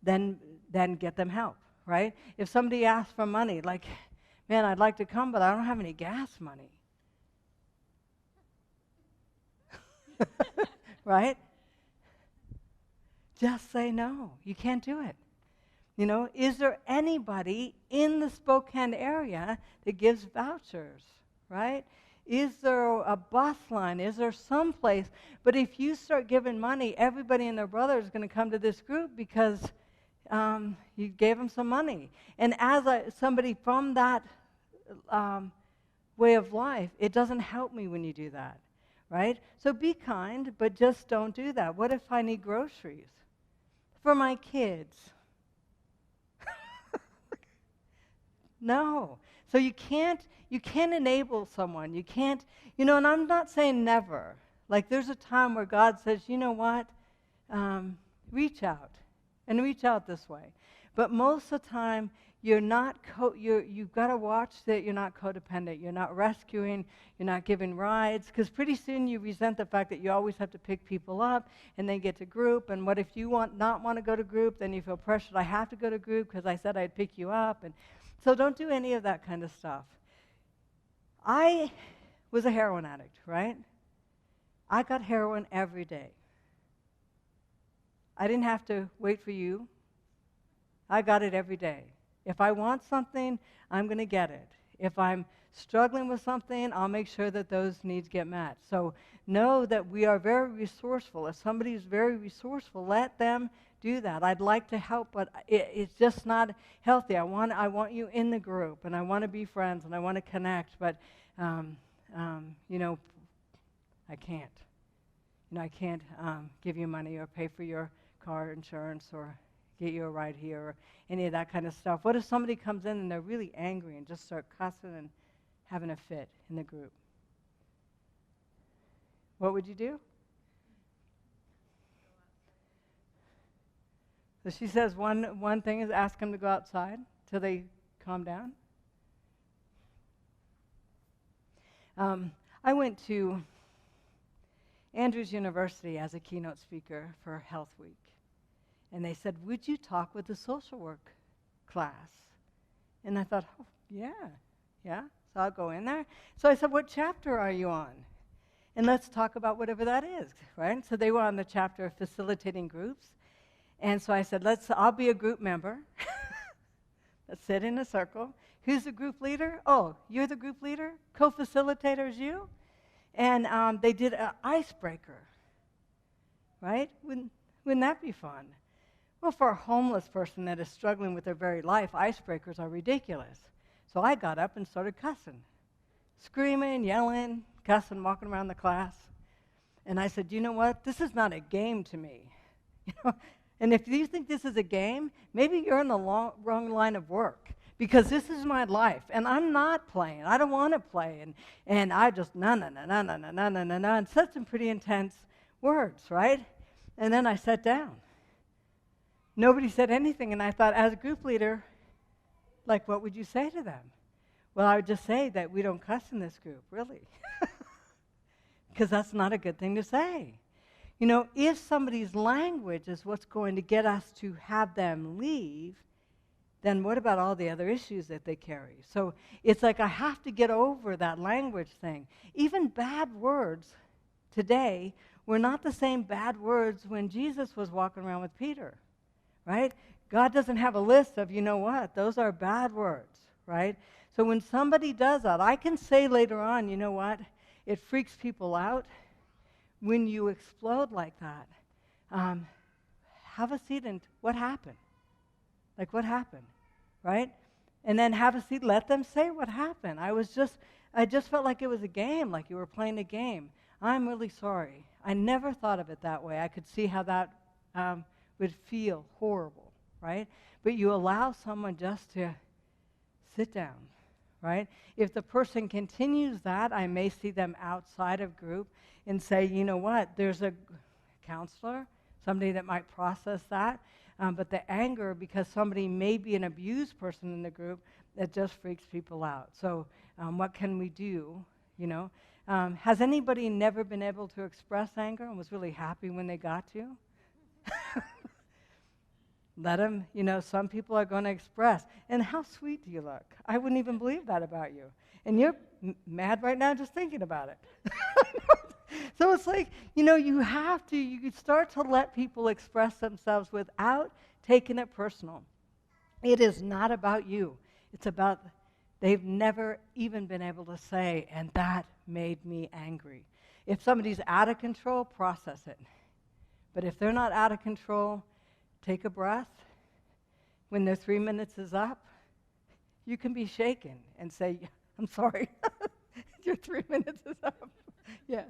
then get them help, right? If somebody asks for money, like, man, I'd like to come, but I don't have any gas money. Right? Just say no. You can't do it. Is there anybody in the Spokane area that gives vouchers, right? Is there a bus line? Is there some place? But if you start giving money, everybody and their brother is going to come to this group because you gave them some money. And as somebody from that way of life, it doesn't help me when you do that, right? So be kind, but just don't do that. What if I need groceries for my kids? No. So you can't enable someone. You can't, and I'm not saying never. Like, there's a time where God says, you know what, reach out, and reach out this way. But most of the time, you've got to watch that you're not codependent. You're not rescuing. You're not giving rides. Because pretty soon you resent the fact that you always have to pick people up and then get to group. And what if you not want to go to group? Then you feel pressured. I have to go to group because I said I'd pick you up. And so don't do any of that kind of stuff. I was a heroin addict, right? I got heroin every day. I didn't have to wait for you. I got it every day. If I want something, I'm going to get it. If I'm struggling with something, I'll make sure that those needs get met. So know that we are very resourceful. If somebody is very resourceful, let them do that. I'd like to help, but it's just not healthy. I want you in the group, and I want to be friends, and I want to connect, but I can't. I can't give you money or pay for your car insurance or get you a ride here or any of that kind of stuff. What if somebody comes in and they're really angry and just start cussing and having a fit in the group? What would you do? So she says one thing is ask them to go outside till they calm down. I went to Andrews University as a keynote speaker for Health Week. And they said, would you talk with the social work class? And I thought, oh, yeah. So I'll go in there. So I said, what chapter are you on? And let's talk about whatever that is, right? So they were on the chapter of facilitating groups. And so I said, I'll be a group member. Let's sit in a circle. Who's the group leader? Oh, you're the group leader? Co-facilitator is you? And they did an icebreaker, right? Wouldn't that be fun? Well, for a homeless person that is struggling with their very life, icebreakers are ridiculous. So I got up and started cussing, screaming, yelling, cussing, walking around the class. And I said, you know what? This is not a game to me. And if you think this is a game, maybe you're in the wrong line of work, because this is my life, and I'm not playing. I don't want to play, and I just and said some pretty intense words, right? And then I sat down. Nobody said anything, and I thought, as a group leader, like, what would you say to them? Well, I would just say that we don't cuss in this group, really, because that's not a good thing to say. If somebody's language is what's going to get us to have them leave, then what about all the other issues that they carry? So it's like I have to get over that language thing. Even bad words today were not the same bad words when Jesus was walking around with Peter, right? God doesn't have a list of, you know what, those are bad words, right? So when somebody does that, I can say later on, you know what, it freaks people out. When you explode like that, have a seat and what happened? Like, what happened, right? And then have a seat, let them say what happened. I just felt like it was a game, like you were playing a game. I'm really sorry. I never thought of it that way. I could see how that would feel horrible, right? But you allow someone just to sit down, right? If the person continues that, I may see them outside of group and say, you know what, there's a counselor, somebody that might process that. But the anger, because somebody may be an abused person in the group, that just freaks people out. So what can we do, Has anybody never been able to express anger and was really happy when they got to? Let them, some people are going to express. And how sweet do you look? I wouldn't even believe that about you. And you're mad right now just thinking about it. So it's like, you start to let people express themselves without taking it personal. It is not about you. It's about, they've never even been able to say, and that made me angry. If somebody's out of control, process it. But if they're not out of control, take a breath. When their 3 minutes is up, you can be shaken and say, I'm sorry, your 3 minutes is up. Yes.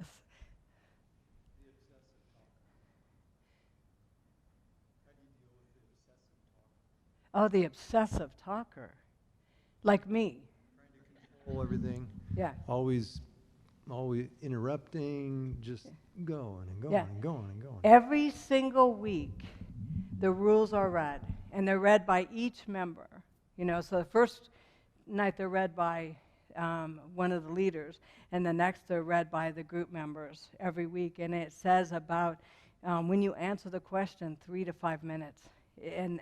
Oh, the obsessive talker. Like me. Trying to control everything. Yeah. Always interrupting, just going and going and going and going. Every single week, the rules are read, and they're read by each member. So the first night they're read by one of the leaders, and the next they're read by the group members every week. And it says about when you answer the question, 3 to 5 minutes. And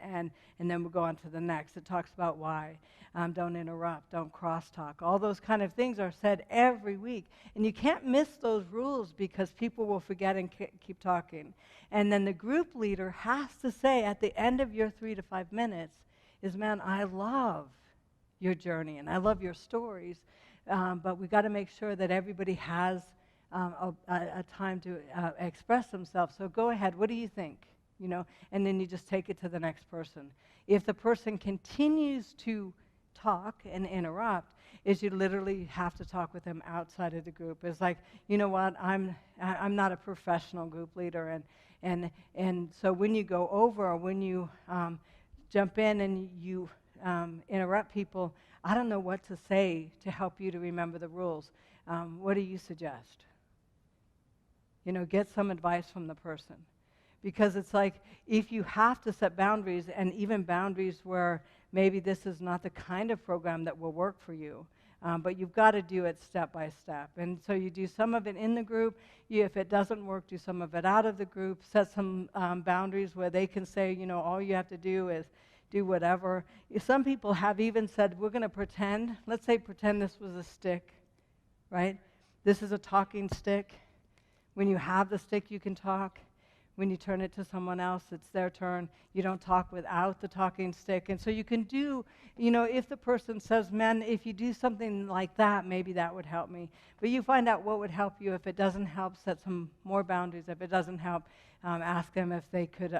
then we'll go on to the next. It talks about why. Don't interrupt, don't crosstalk. All those kind of things are said every week. And you can't miss those rules because people will forget and keep talking. And then the group leader has to say at the end of your 3 to 5 minutes is, man, I love your journey and I love your stories, but we got to make sure that everybody has a time to express themselves. So go ahead, what do you think? And then you just take it to the next person. If the person continues to talk and interrupt, is you literally have to talk with them outside of the group. It's like, you know what, I'm not a professional group leader, and so when you go over or when you jump in and you interrupt people, I don't know what to say to help you to remember the rules. What do you suggest? You know, get some advice from the person. Because it's like, if you have to set boundaries, and even boundaries where maybe this is not the kind of program that will work for you, but you've got to do it step by step. And so you do some of it in the group. If it doesn't work, do some of it out of the group. Set some boundaries where they can say, you know, all you have to do is do whatever. Some people have even said, we're going to pretend, let's say pretend this was a stick, right? This is a talking stick. When you have the stick, you can talk. When you turn it to someone else, it's their turn. You don't talk without the talking stick. And so you can do, you know, if the person says, man, if you do something like that, maybe that would help me. But you find out what would help you. If it doesn't help, set some more boundaries. If it doesn't help, ask them if they could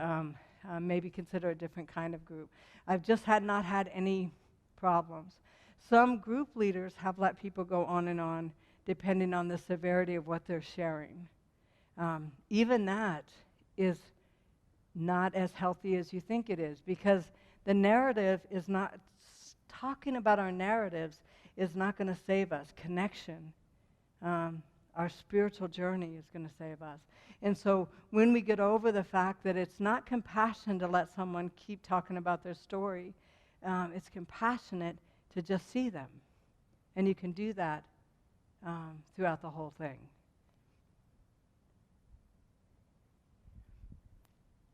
maybe consider a different kind of group. I've just not had any problems. Some group leaders have let people go on, depending on the severity of what they're sharing. Even that is not as healthy as you think it is, because the narrative is not, talking about our narratives is not going to save us. Connection, our spiritual journey is going to save us. And so when we get over the fact that it's not compassion to let someone keep talking about their story, it's compassionate to just see them. And you can do that throughout the whole thing.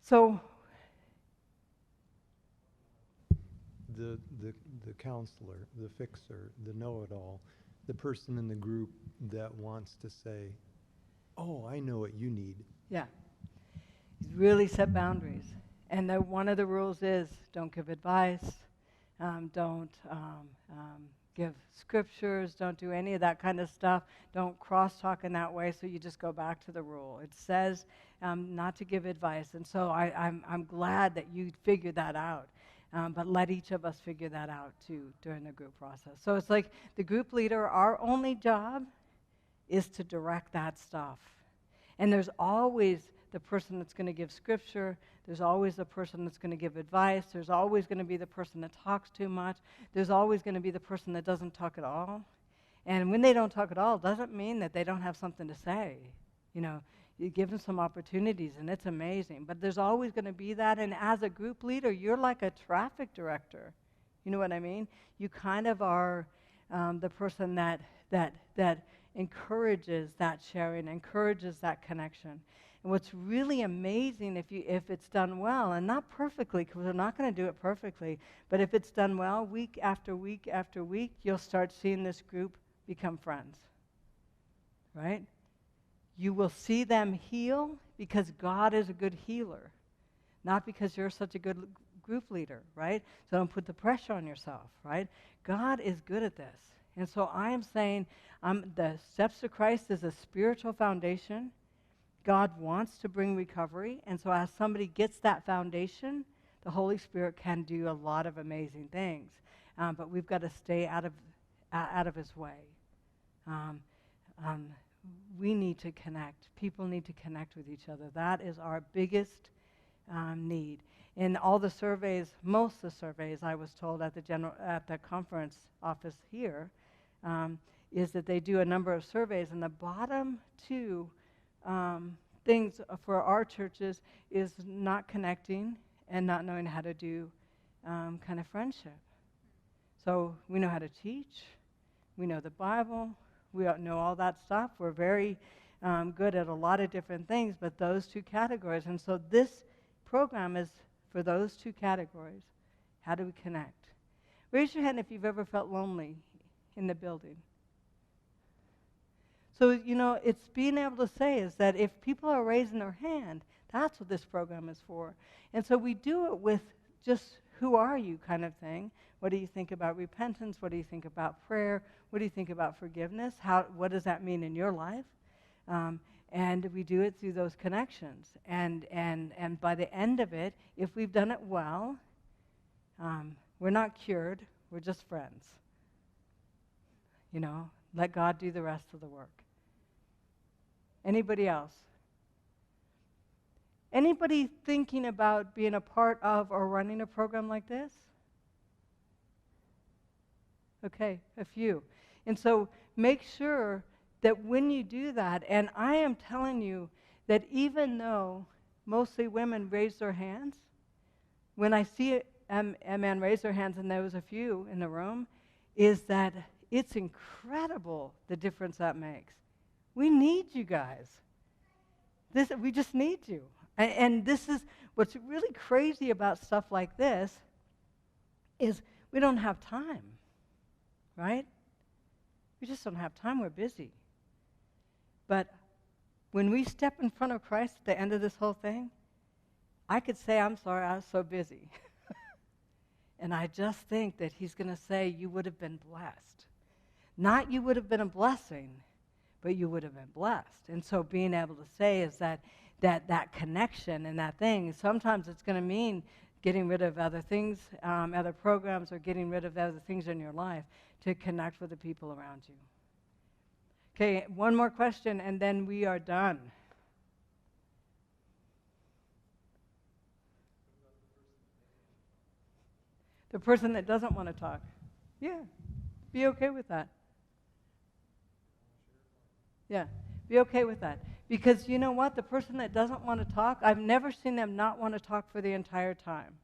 So The counselor, the fixer, the know-it-all, the person in the group that wants to say, oh, I know what you need. yeah, really set boundaries. And one of the rules is don't give advice, don't give scriptures, don't do any of that kind of stuff, don't cross-talk in that way, so you just go back to the rule. It says not to give advice, and so I'm glad that you figured that out. But let each of us figure that out, too, during the group process. So it's like the group leader, our only job is to direct that stuff. And there's always the person that's going to give scripture. There's always the person that's going to give advice. There's always going to be the person that talks too much. There's always going to be the person that doesn't talk at all. And when they don't talk at all, it doesn't mean that they don't have something to say. You know, you give them some opportunities, and it's amazing. But there's always going to be that. And as a group leader, you're like a traffic director. You know what I mean? You kind of are the person that encourages that sharing, encourages that connection. And what's really amazing, if it's done well, and not perfectly, because we're not going to do it perfectly, but if it's done well, week after week after week, you'll start seeing this group become friends. Right? You will see them heal because God is a good healer, not because you're such a good group leader, right? So don't put the pressure on yourself, right? God is good at this. And so I am saying the Steps to Christ is a spiritual foundation. God wants to bring recovery. And so as somebody gets that foundation, the Holy Spirit can do a lot of amazing things. But we've got to stay out of his way. We need to connect. People need to connect with each other. That is our biggest need. In all the surveys, most of the surveys I was told at the conference office here, is that they do a number of surveys, and the bottom two things for our churches is not connecting and not knowing how to do kind of friendship. So we know how to teach, we know the Bible, we know all that stuff. We're very good at a lot of different things, but those two categories. And so this program is for those two categories. How do we connect? Raise your hand if you've ever felt lonely in the building. So, you know, it's being able to say is that if people are raising their hand, that's what this program is for. And so we do it with just who are you kind of thing. What do you think about repentance? What do you think about prayer? What do you think about forgiveness? What does that mean in your life? And we do it through those connections. And by the end of it, if we've done it well, we're not cured. We're just friends. You know, let God do the rest of the work. Anybody else? Anybody thinking about being a part of or running a program like this? Okay, a few. And so make sure that when you do that, and I am telling you that even though mostly women raise their hands, when I see a man raise their hands, and there was a few in the room, is that it's incredible the difference that makes. We need you guys. We just need you. And this is what's really crazy about stuff like this is we don't have time, right? We just don't have time. We're busy. But when we step in front of Christ at the end of this whole thing, I could say, I'm sorry, I was so busy. And I just think that he's going to say, you would have been blessed. Not you would have been a blessing, but you would have been blessed. And so being able to say is that connection and that thing, sometimes it's going to mean getting rid of other things, other programs, or getting rid of other things in your life to connect with the people around you. Okay, one more question, and then we are done. The person that doesn't want to talk. Yeah, be okay with that. Yeah, be okay with that. Because you know what? The person that doesn't want to talk, I've never seen them not want to talk for the entire time.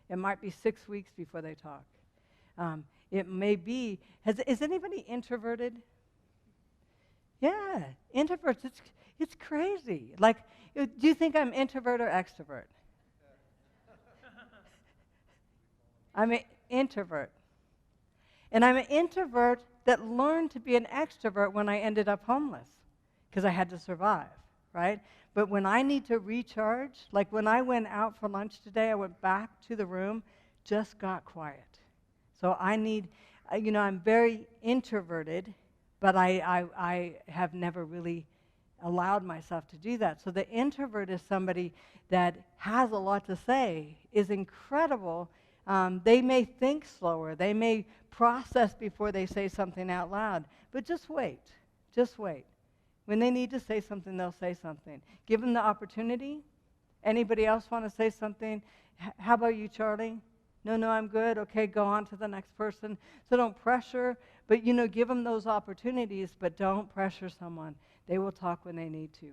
It might be 6 weeks before they talk. It may be, is anybody introverted? Yeah, introverts, it's crazy. Like, do you think I'm introvert or extrovert? I'm an introvert. And I'm an introvert that learned to be an extrovert when I ended up homeless, because I had to survive, right? But when I need to recharge, like when I went out for lunch today, I went back to the room, just got quiet. So I need, I'm very introverted, but I have never really allowed myself to do that. So the introvert is somebody that has a lot to say, is incredible. They may think slower. They may process before they say something out loud. But just wait. Just wait. When they need to say something, they'll say something. Give them the opportunity. Anybody else want to say something? How about you, Charlie? No, I'm good. Okay, go on to the next person. So don't pressure, but, give them those opportunities, but don't pressure someone. They will talk when they need to.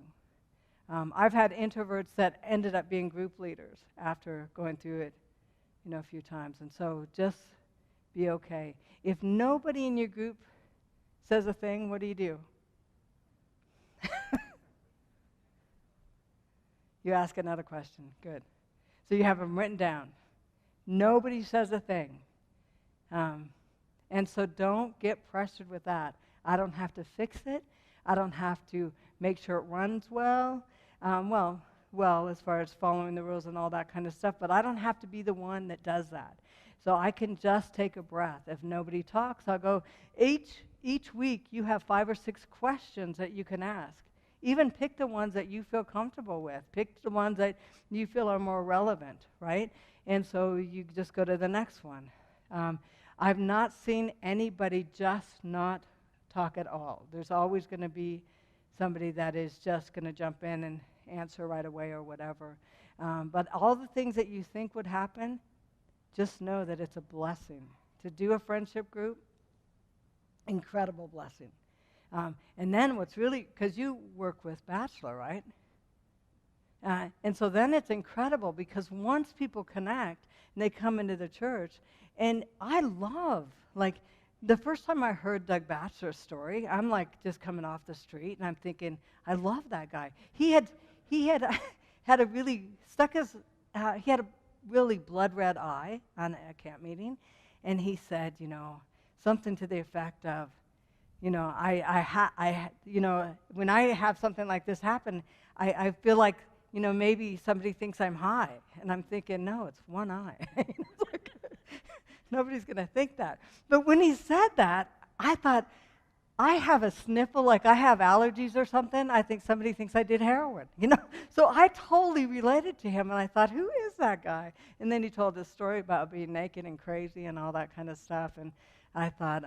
I've had introverts that ended up being group leaders after going through it, a few times. And so just be okay. If nobody in your group says a thing, what do? You ask another question. Good. So you have them written down. Nobody says a thing. And so don't get pressured with that. I don't have to fix it. I don't have to make sure it runs well. Well, as far as following the rules and all that kind of stuff, but I don't have to be the one that does that. So I can just take a breath. If nobody talks, I'll go, each week you have 5 or 6 questions that you can ask. Even pick the ones that you feel comfortable with. Pick the ones that you feel are more relevant, right? And so you just go to the next one. I've not seen anybody just not talk at all. There's always going to be somebody that is just going to jump in and answer right away or whatever. But all the things that you think would happen, just know that it's a blessing. To do a friendship group, incredible blessing. And then what's really, because you work with Bachelor, right? And so then it's incredible because once people connect and they come into the church, and I love, like, the first time I heard Doug Batchelor's story, I'm like just coming off the street and I'm thinking, I love that guy. He had had a really he had a really blood red eye on a camp meeting, and he said, something to the effect of, when I have something like this happen, I feel like, maybe somebody thinks I'm high. And I'm thinking, no, it's one eye. It's like, nobody's going to think that. But when he said that, I thought, I have a sniffle, like I have allergies or something. I think somebody thinks I did heroin, So I totally related to him, and I thought, who is that guy? And then he told this story about being naked and crazy and all that kind of stuff, and I thought,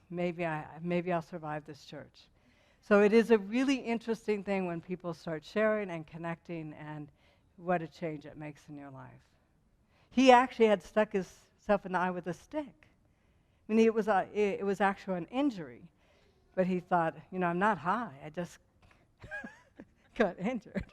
maybe I'll survive this church. So it is a really interesting thing when people start sharing and connecting, and what a change it makes in your life. He actually had stuck himself in the eye with a stick. I I mean, it was actually an injury. But he thought, I'm not high. I just got injured.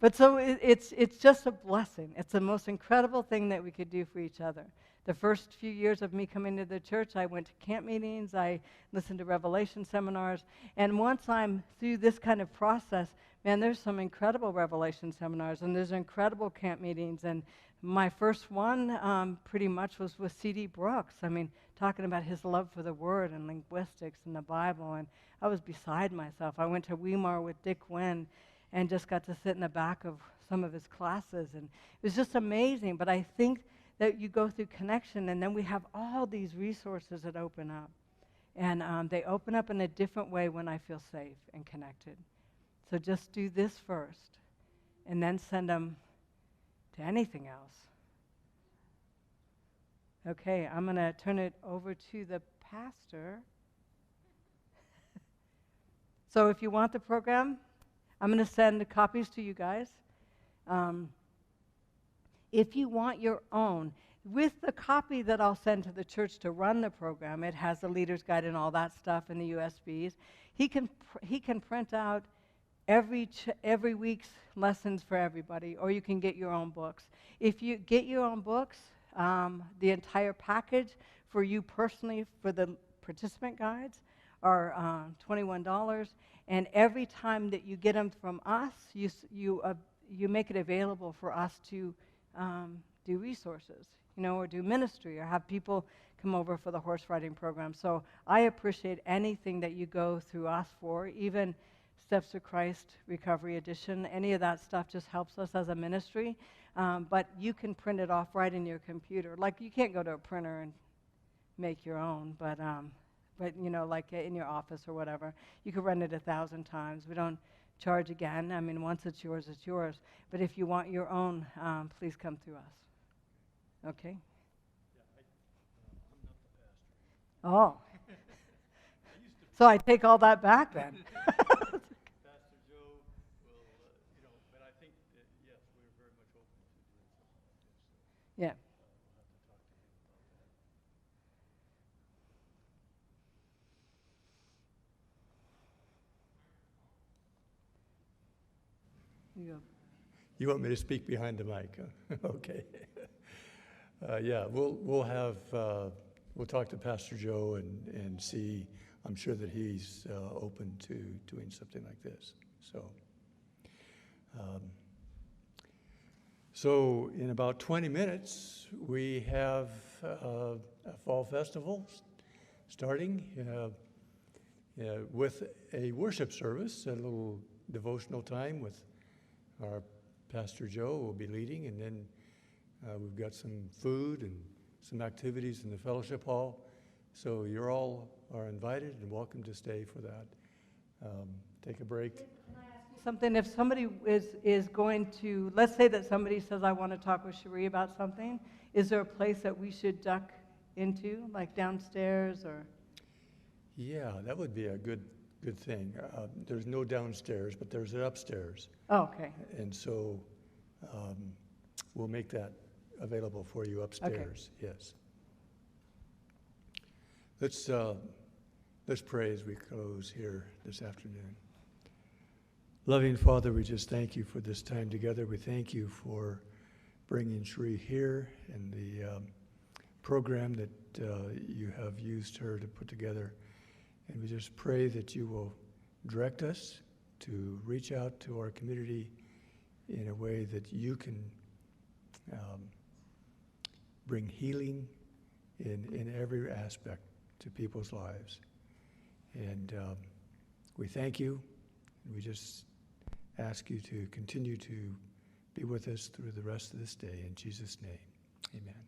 But so it's just a blessing. It's the most incredible thing that we could do for each other. The first few years of me coming to the church, I went to camp meetings, I listened to Revelation seminars, and once I'm through this kind of process, man, there's some incredible Revelation seminars, and there's incredible camp meetings, and my first one pretty much was with C.D. Brooks. I mean, talking about his love for the Word and linguistics and the Bible, and I was beside myself. I went to Weimar with Dick Wynn and just got to sit in the back of some of his classes, and it was just amazing. But I think that you go through connection, and then we have all these resources that open up. And they open up in a different way when I feel safe and connected. So just do this first, and then send them to anything else. Okay, I'm going to turn it over to the pastor. So if you want the program, I'm going to send the copies to you guys. If you want your own, with the copy that I'll send to the church to run the program, it has the leader's guide and all that stuff in the USBs. He can print out every week's lessons for everybody, or you can get your own books. If you get your own books, the entire package for you personally for the participant guides are $21. And every time that you get them from us, you make it available for us to do resources, or do ministry, or have people come over for the horse riding program. So I appreciate anything that you go through us for, even Steps to Christ Recovery Edition. Any of that stuff just helps us as a ministry. But you can print it off right in your computer. Like, you can't go to a printer and make your own, but like in your office or whatever. You could run it 1,000 times. We don't charge again. I mean, once it's yours, it's yours. But if you want your own, please come through us. Okay? I'm not the pastor. Oh. So I take all that back then. Pastor Joe will, but I think that, yes, we're very much open to doing something like this. Yeah. We'll have to talk to him about that. You go. You want me to speak behind the mic? Huh? Okay. Yeah, we'll talk to Pastor Joe and see. I'm sure that he's open to doing something like this. So in about 20 minutes, we have a fall festival starting with a worship service, a little devotional time with our Pastor Joe will be leading, and then we've got some food and some activities in the fellowship hall. So you all are invited and welcome to stay for that. Take a break. Can I ask you something? If somebody is going to, let's say that somebody says, I want to talk with Cheri about something, is there a place that we should duck into, like downstairs or? Yeah, that would be a good thing. There's no downstairs, but there's an upstairs. Oh, okay. And so we'll make that available for you upstairs. Okay. Yes. Let's pray as we close here this afternoon. Loving Father, we just thank you for this time together. We thank you for bringing Cheri here and the program that you have used her to put together. And we just pray that you will direct us to reach out to our community in a way that you can bring healing in every aspect to people's lives. And we thank you. We just ask you to continue to be with us through the rest of this day. In Jesus' name, amen.